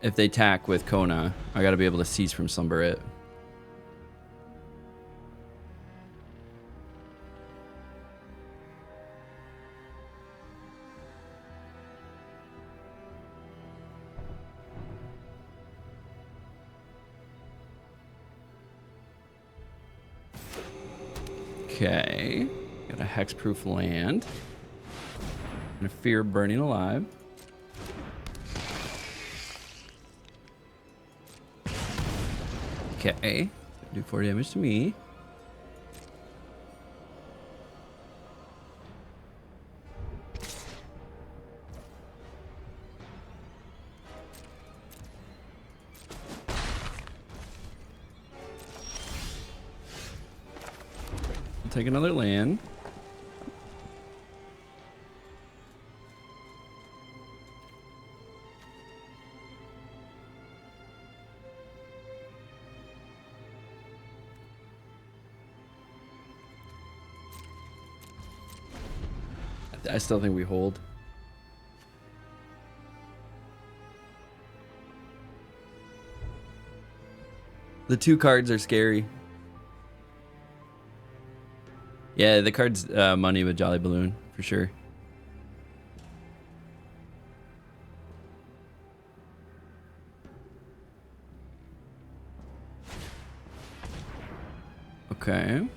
if they attack with Kona, I gotta be able to seize from Slumber it. Okay, got a hexproof land and a Fear of Burning Alive. Okay, do 4 damage to me. Take another land. I still think we hold. The 2 cards are scary. Yeah, the card's money with Jolly Balloon, for sure. Okay.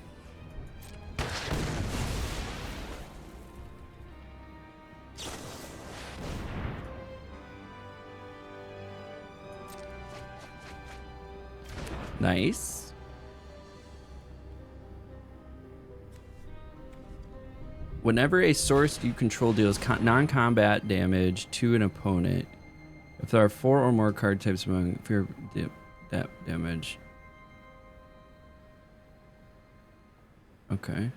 Nice. Whenever a source you control deals non-combat damage to an opponent, if there are 4 or more card types among fear damage. Okay.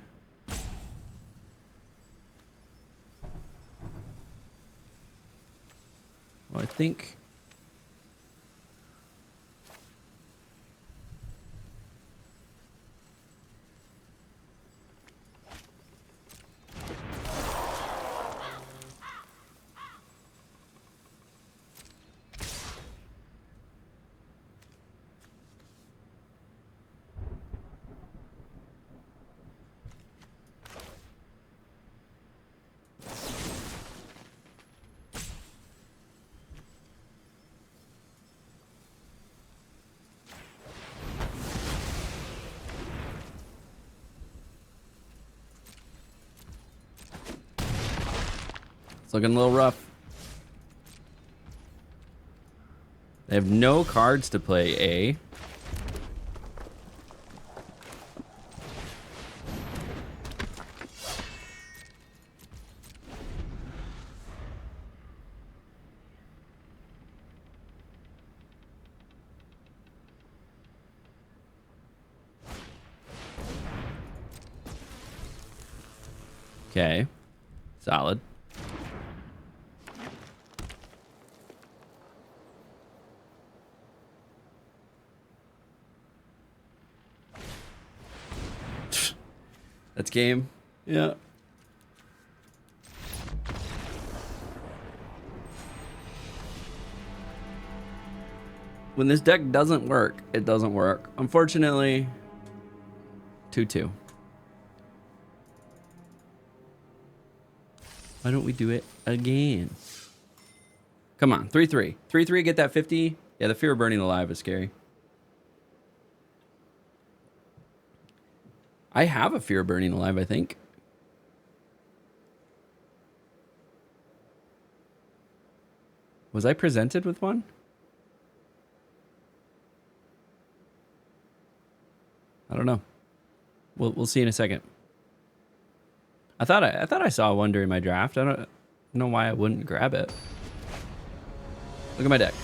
Well, I think... It's looking a little rough. They have no cards to play, A. Okay. Solid. That's game. Yeah. When this deck doesn't work, it doesn't work. Unfortunately, 2-2. Why don't we do it again? Come on, 3-3. 3-3, get that 50. Yeah, the Fear of Burning Alive is scary. I have a Fear of Burning Alive, I think. Was I presented with one? I don't know. We'll see in a second. I thought I saw one during my draft. I don't know why I wouldn't grab it. Look at my deck.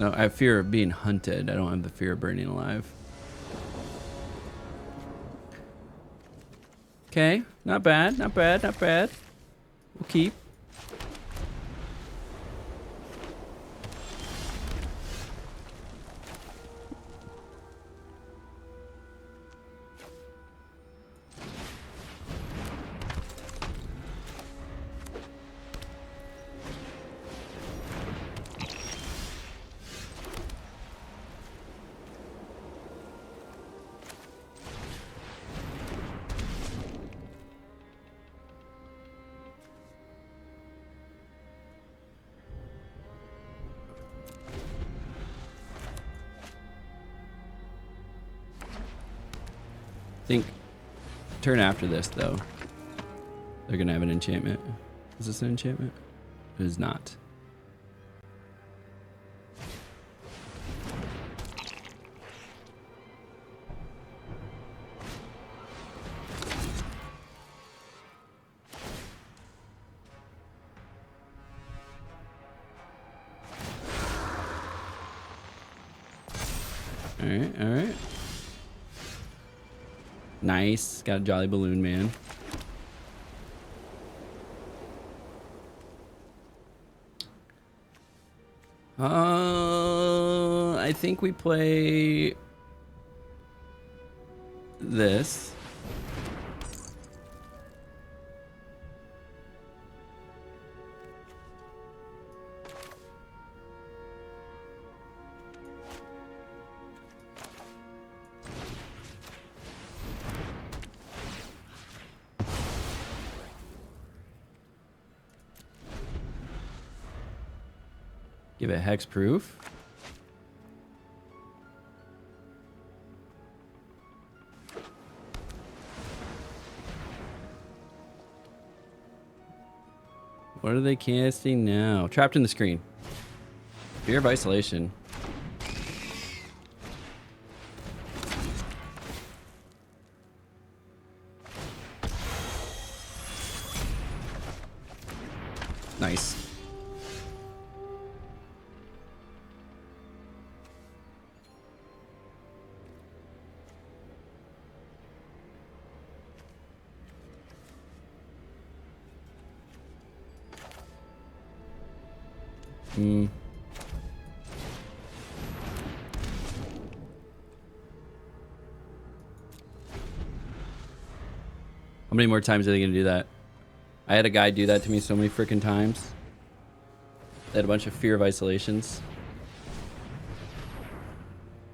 No, I have fear of being hunted. I don't have the fear of burning alive. Okay, not bad, not bad, not bad. We'll keep. think turn after this, though, they're going to have an enchantment. Is this an enchantment? It is not. All right, all right. Nice. Got a Jolly Balloon Man. I think we play this. Give it hexproof. What are they casting now? Trapped in the screen. Fear of isolation. Nice. Hmm. How many more times are they gonna do that? I had a guy do that to me so many freaking times. They had a bunch of fear of isolations.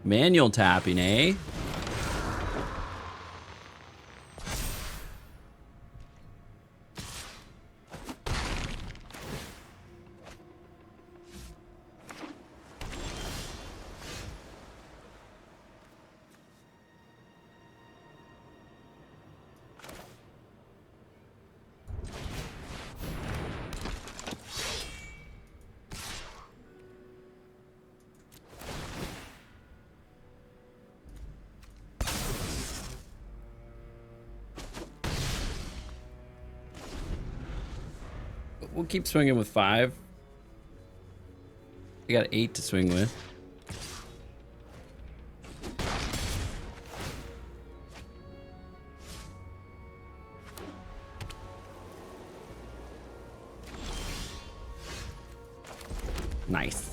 Manual tapping, eh? We'll keep swinging with 5. I got 8 to swing with. Nice.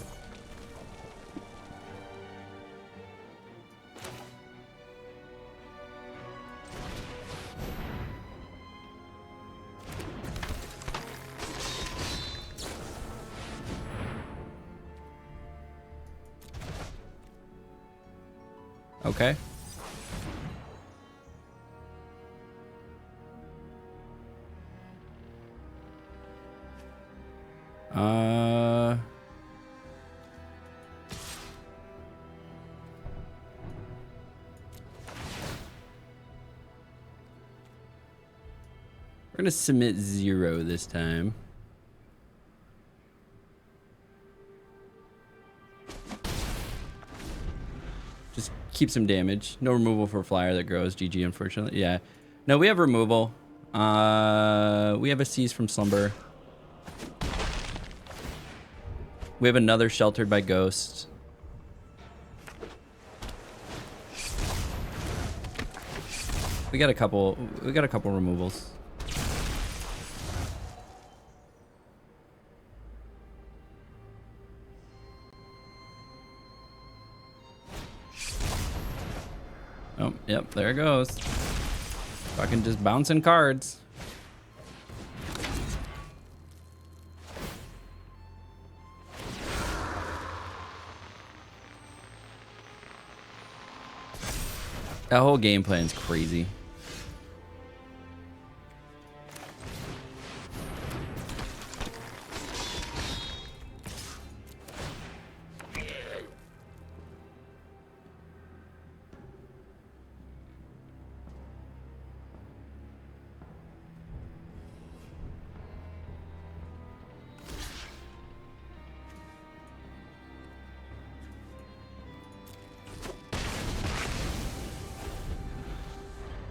Okay. We're gonna submit 0 this time. Just keep some damage. No removal for flyer that grows. GG, unfortunately. Yeah. No, we have removal. We have a Seize from Slumber. We have another Sheltered by Ghost. We got a couple removals. Oh, yep, there it goes. Fucking just bouncing cards. That whole game plan's crazy.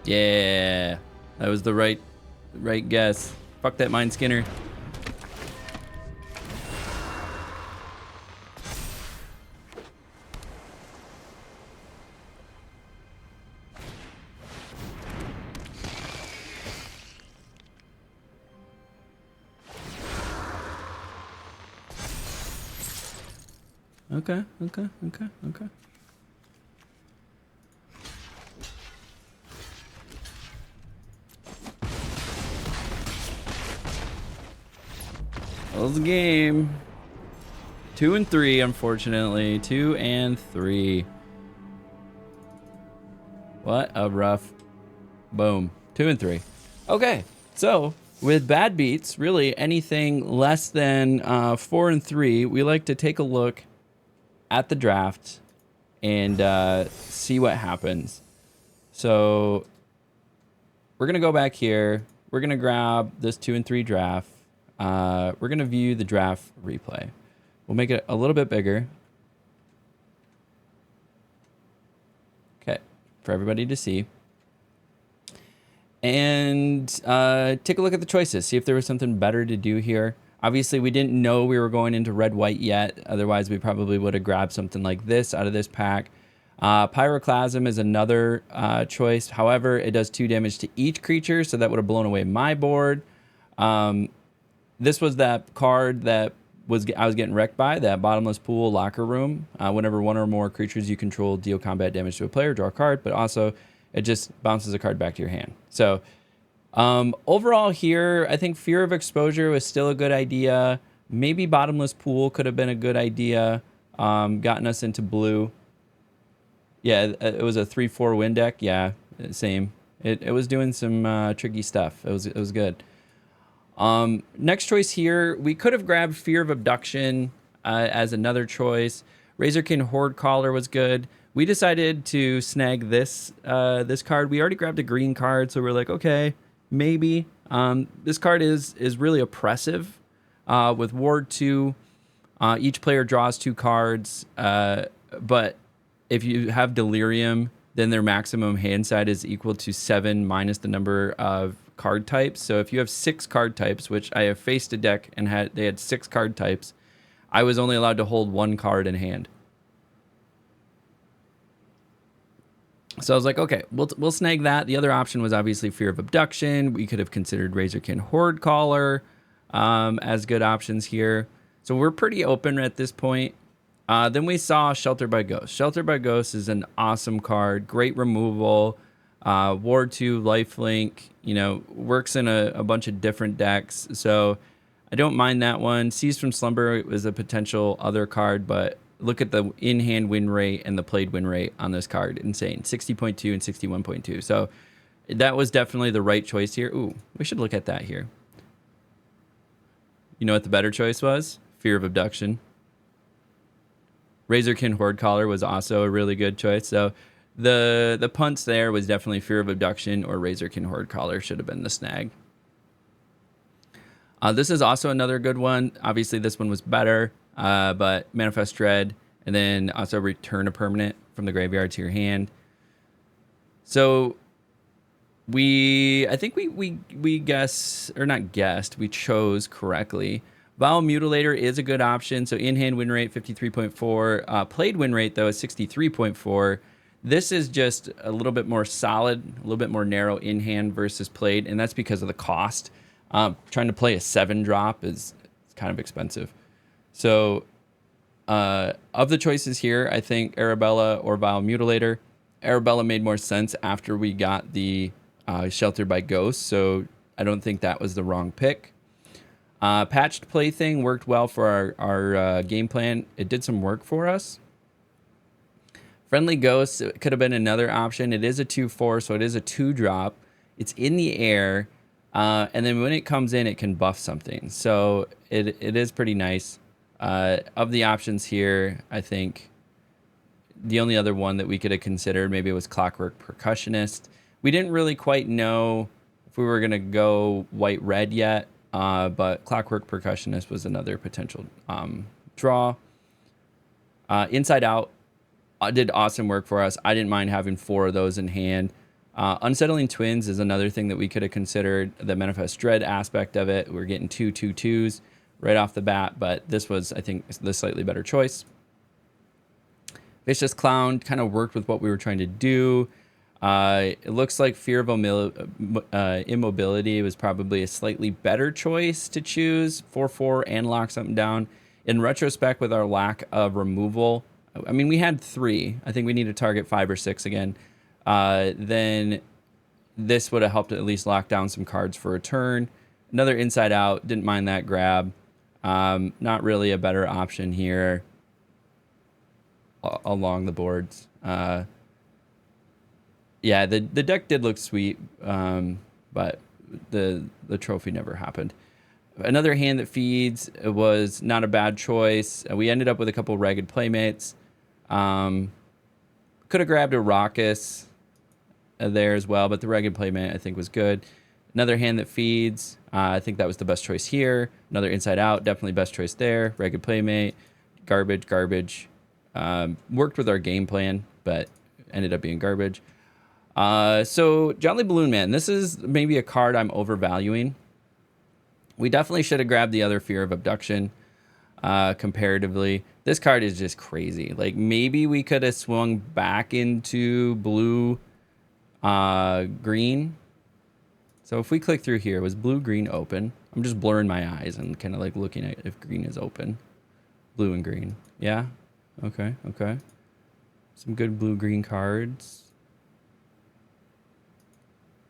Yeah, that was the right guess. Fuck that Mind Skinner. Okay. That was the game. 2 and 3, unfortunately. 2 and 3. What a rough. Boom. 2 and 3. Okay, so with bad beats, really anything less than 4 and 3, we like to take a look at the draft and see what happens. So we're gonna go back here. We're gonna grab this 2 and 3 draft. We're gonna view the draft replay. We'll make it a little bit bigger. Okay, for everybody to see. And take a look at the choices. See if there was something better to do here. Obviously, we didn't know we were going into red-white yet. Otherwise, we probably would have grabbed something like this out of this pack. Pyroclasm is another choice. However, it does 2 damage to each creature, so that would have blown away my board. This was that card that I was getting wrecked by, that bottomless pool locker room. Whenever one or more creatures you control deal combat damage to a player, draw a card, but also it just bounces a card back to your hand. So overall here, I think Fear of Exposure was still a good idea. Maybe Bottomless Pool could have been a good idea, gotten us into blue. Yeah, it was a 3-4 win deck. Yeah, same. It was doing some tricky stuff. It was good. Next choice here, we could have grabbed Fear of Abduction as another choice. Razorkin Horde Caller was good. We decided to snag this this card. We already grabbed a green card, so we're like, okay, maybe. This card is really oppressive. With Ward 2, each player draws 2 cards, but if you have Delirium, then their maximum hand side is equal to 7 minus the number of card types. So if you have 6 card types, which I have faced a deck and they had 6 card types, I was only allowed to hold 1 card in hand. So I was like, okay, we'll snag that. The other option was obviously Fear of Abduction. We could have considered Razorkin Horde Caller as good options here. So we're pretty open at this point. Then we saw Shelter by Ghost. Shelter by Ghost is an awesome card. Great removal. Ward 2, lifelink, works in a bunch of different decks. So I don't mind that one. Seized from Slumber was a potential other card, but look at the in-hand win rate and the played win rate on this card. Insane. 60.2 and 61.2. So that was definitely the right choice here. Ooh, we should look at that here. You know what the better choice was? Fear of Abduction. Razorkin Horde Caller was also a really good choice. So the punts there was definitely Fear of Abduction or Razorkin Horde Caller should have been the snag. This is also another good one. Obviously, this one was better, but Manifest Dread, and then also return a permanent from the graveyard to your hand. So I think we guess, or not guessed, we chose correctly. Vile Mutilator is a good option. So in-hand win rate, 53.4. Played win rate, though, is 63.4. This is just a little bit more solid, a little bit more narrow in-hand versus played, and that's because of the cost. Trying to play a 7-drop is kind of expensive. So of the choices here, I think Arabella or Vile Mutilator. Arabella made more sense after we got the Shelter by Ghost, so I don't think that was the wrong pick. Patched Plaything worked well for our game plan. It did some work for us. Friendly Ghost could have been another option. It is a 2/4, so it is a 2-drop. It's in the air, and then when it comes in, it can buff something. So it is pretty nice. Of the options here, I think the only other one that we could have considered maybe was Clockwork Percussionist. We didn't really quite know if we were going to go white-red yet, but Clockwork Percussionist was another potential draw. Inside Out did awesome work for us. I didn't mind having 4 of those in hand. Unsettling Twins is another thing that we could have considered. The Manifest Dread aspect of it. We're getting 2/2/2s right off the bat, but this was, I think, the slightly better choice. Vicious Clown kind of worked with what we were trying to do. It looks like Fear of Immobility was probably a slightly better choice to choose 4/4 and lock something down. In retrospect, with our lack of removal, I mean, we had 3. I think we need to target 5 or 6 again. Then this would have helped at least lock down some cards for a turn. Another Inside Out, didn't mind that grab. Not really a better option here along the boards. Yeah, the deck did look sweet, but the trophy never happened. Another hand that feeds was not a bad choice. We ended up with a couple Ragged Playmates. Could have grabbed a Raucous there as well, but the Ragged Playmate I think was good. Another hand that feeds, I think that was the best choice here. Another Inside Out, definitely best choice there. Ragged Playmate, garbage. Worked with our game plan, but ended up being garbage. So Jolly Balloon Man, this is maybe a card I'm overvaluing. We definitely should have grabbed the other Fear of Abduction. Comparatively, this card is just crazy. Like, maybe we could have swung back into blue, green. So if we click through here, was blue, green open? I'm just blurring my eyes and kind of like looking at if green is open. Blue and green. Yeah. Okay. Some good blue-green cards.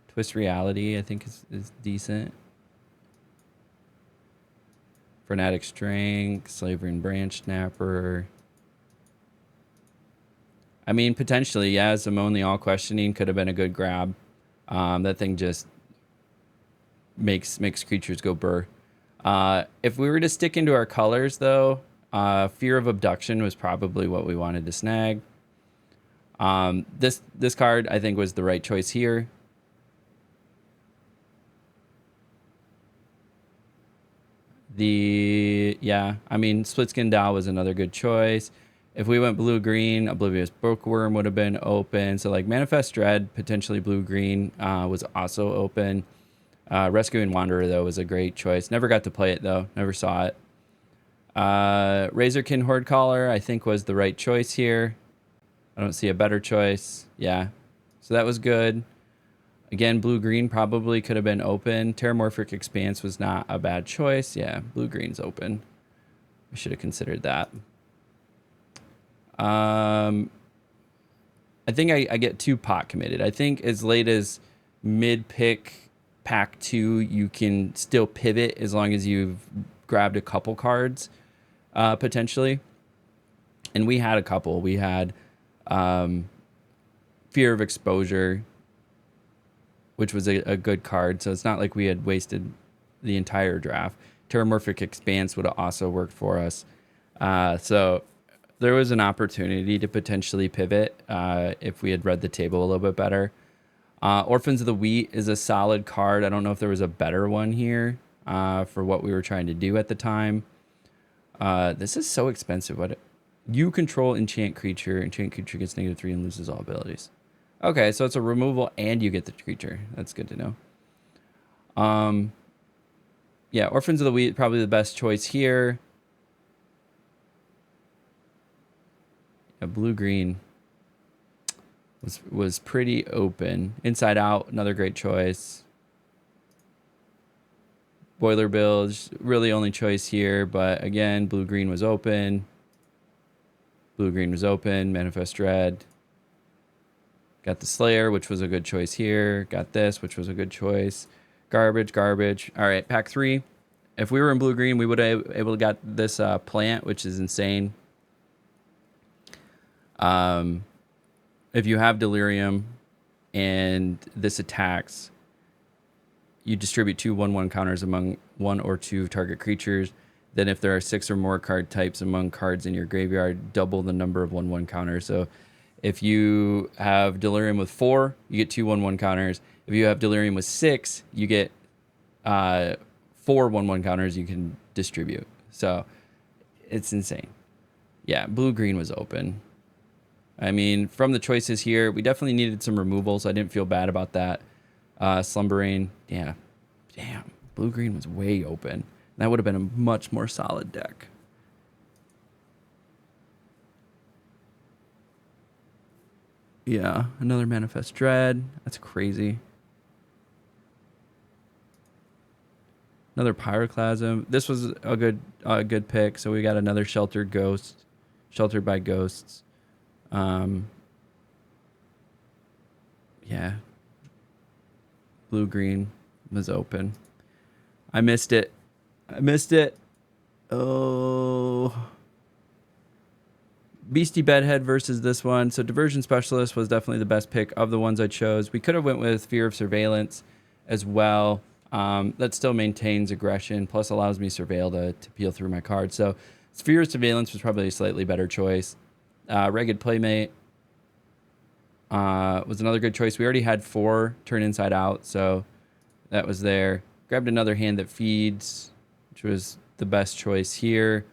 Twist Reality, I think, is decent. Frenetic Strength, Slavery and Branch Snapper. I mean, potentially, yeah, Simone the All Questioning could have been a good grab. That thing just makes creatures go burr. If we were to stick into our colors, though, Fear of Abduction was probably what we wanted to snag. This card, I think, was the right choice here. I mean, Split Skin Doll was another good choice. If we went blue-green, Oblivious Bookworm would have been open. So, like, Manifest Dread, potentially blue-green, was also open. Rescuing Wanderer, though, was a great choice. Never got to play it, though. Never saw it. Razorkin Horde Caller, I think, was the right choice here. I don't see a better choice. Yeah. So that was good. Again, blue-green probably could have been open. Terramorphic Expanse was not a bad choice. Yeah, blue-green's open. We should have considered that. I think I get too pot committed. I think as late as mid-pick pack 2, you can still pivot as long as you've grabbed a couple cards, potentially. And we had a couple. We had Fear of Exposure, which was a good card. So it's not like we had wasted the entire draft. Terramorphic Expanse would have also worked for us. So there was an opportunity to potentially pivot if we had read the table a little bit better. Orphans of the Wheat is a solid card. I don't know if there was a better one here for what we were trying to do at the time. This is so expensive. You control enchant creature. Enchant creature gets -3 and loses all abilities. Okay, so it's a removal and you get the creature. That's good to know. Yeah, Orphans of the Wheat, probably the best choice here. Yeah, blue-green was pretty open. Inside Out, another great choice. Boiler Bilge, really only choice here, but again, blue-green was open. Blue-green was open. Manifest Dread. Got the Slayer, which was a good choice here. Got this, which was a good choice. Garbage. All right, pack 3. If we were in blue-green, we would have able to got this plant, which is insane. If you have Delirium and this attacks, you distribute 2 1/1 counters among 1 or 2 target creatures. Then if there are 6 or more card types among cards in your graveyard, double the number of 1/1 counters. So if you have Delirium with 4, you get 2 1/1 counters. If you have Delirium with 6, you get 4 1/1 counters you can distribute. So it's insane. Yeah, blue-green was open. I mean, from the choices here, we definitely needed some removals. I didn't feel bad about that. Slumbering, yeah. Damn, blue-green was way open. That would have been a much more solid deck. Yeah, another Manifest Dread. That's crazy. Another Pyroclasm. This was a good pick. So we got another Sheltered Ghost. Sheltered by Ghosts. Yeah. Blue-green was open. I missed it. Oh. Beastie Bedhead versus this one. So Diversion Specialist was definitely the best pick of the ones I chose. We could have went with Fear of Surveillance as well. That still maintains aggression, plus allows me Surveil to peel through my cards. So Fear of Surveillance was probably a slightly better choice. Ragged Playmate was another good choice. We already had 4 Turn Inside Out, so that was there. Grabbed another Hand That Feeds, which was the best choice here.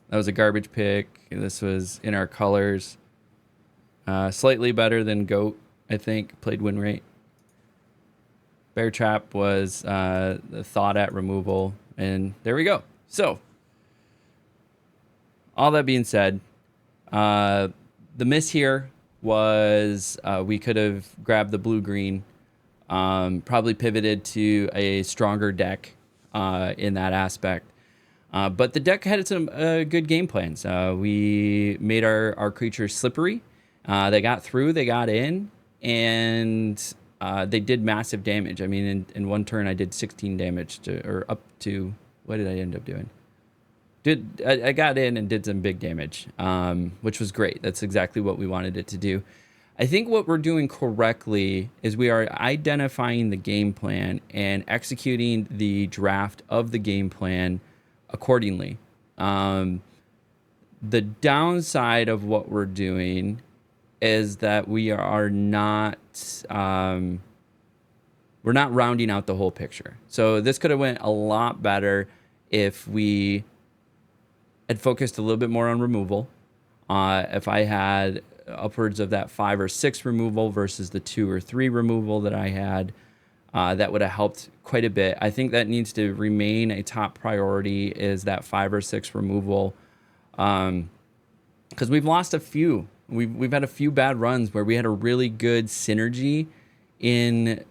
That was a garbage pick. This was in our colors. Slightly better than Goat, I think. Played win rate. Bear Trap was the thought at removal. And there we go. So, all that being said, the miss here was we could have grabbed the blue-green. Probably pivoted to a stronger deck in that aspect. But the deck had some good game plans. We made our creatures slippery. They got through, they got in, and they did massive damage. I mean, in one turn, I did 16 damage or up to, what did I end up doing? I got in and did some big damage, which was great. That's exactly what we wanted it to do. I think what we're doing correctly is we are identifying the game plan and executing the draft of the game plan accordingly. The downside of what we're doing is that we are not we're not rounding out the whole picture. So this could have went a lot better if we had focused a little bit more on removal. If I had upwards of that 5 or 6 removal versus the 2 or 3 removal that I had, that would have helped quite a bit. I think that needs to remain a top priority, is that 5 or 6 removal, because we've lost a few. We've had a few bad runs where we had a really good synergy in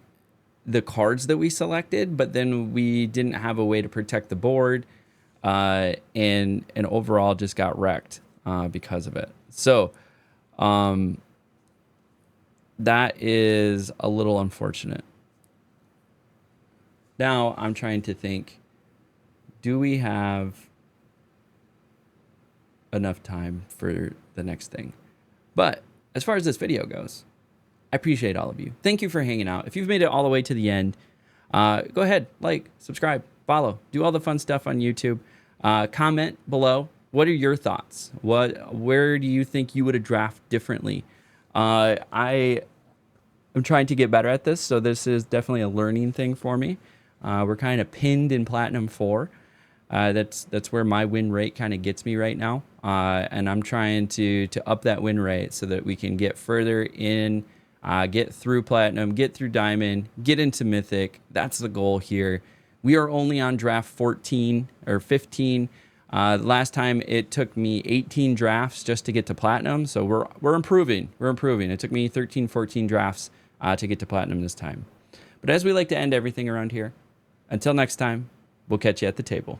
the cards that we selected, but then we didn't have a way to protect the board, and overall just got wrecked because of it. So that is a little unfortunate. Now I'm trying to think, do we have enough time for the next thing? But as far as this video goes, I appreciate all of you. Thank you for hanging out. If you've made it all the way to the end, go ahead, like, subscribe, follow, do all the fun stuff on YouTube. Comment below. What are your thoughts? Where do you think you would have drafted differently? I am trying to get better at this, so this is definitely a learning thing for me. We're kind of pinned in Platinum 4. That's where my win rate kind of gets me right now. And I'm trying to up that win rate so that we can get further in, get through Platinum, get through Diamond, get into Mythic. That's the goal here. We are only on draft 14 or 15. Last time it took me 18 drafts just to get to Platinum. So we're improving. We're improving. It took me 13, 14 drafts to get to Platinum this time. But as we like to end everything around here, until next time, we'll catch you at the table.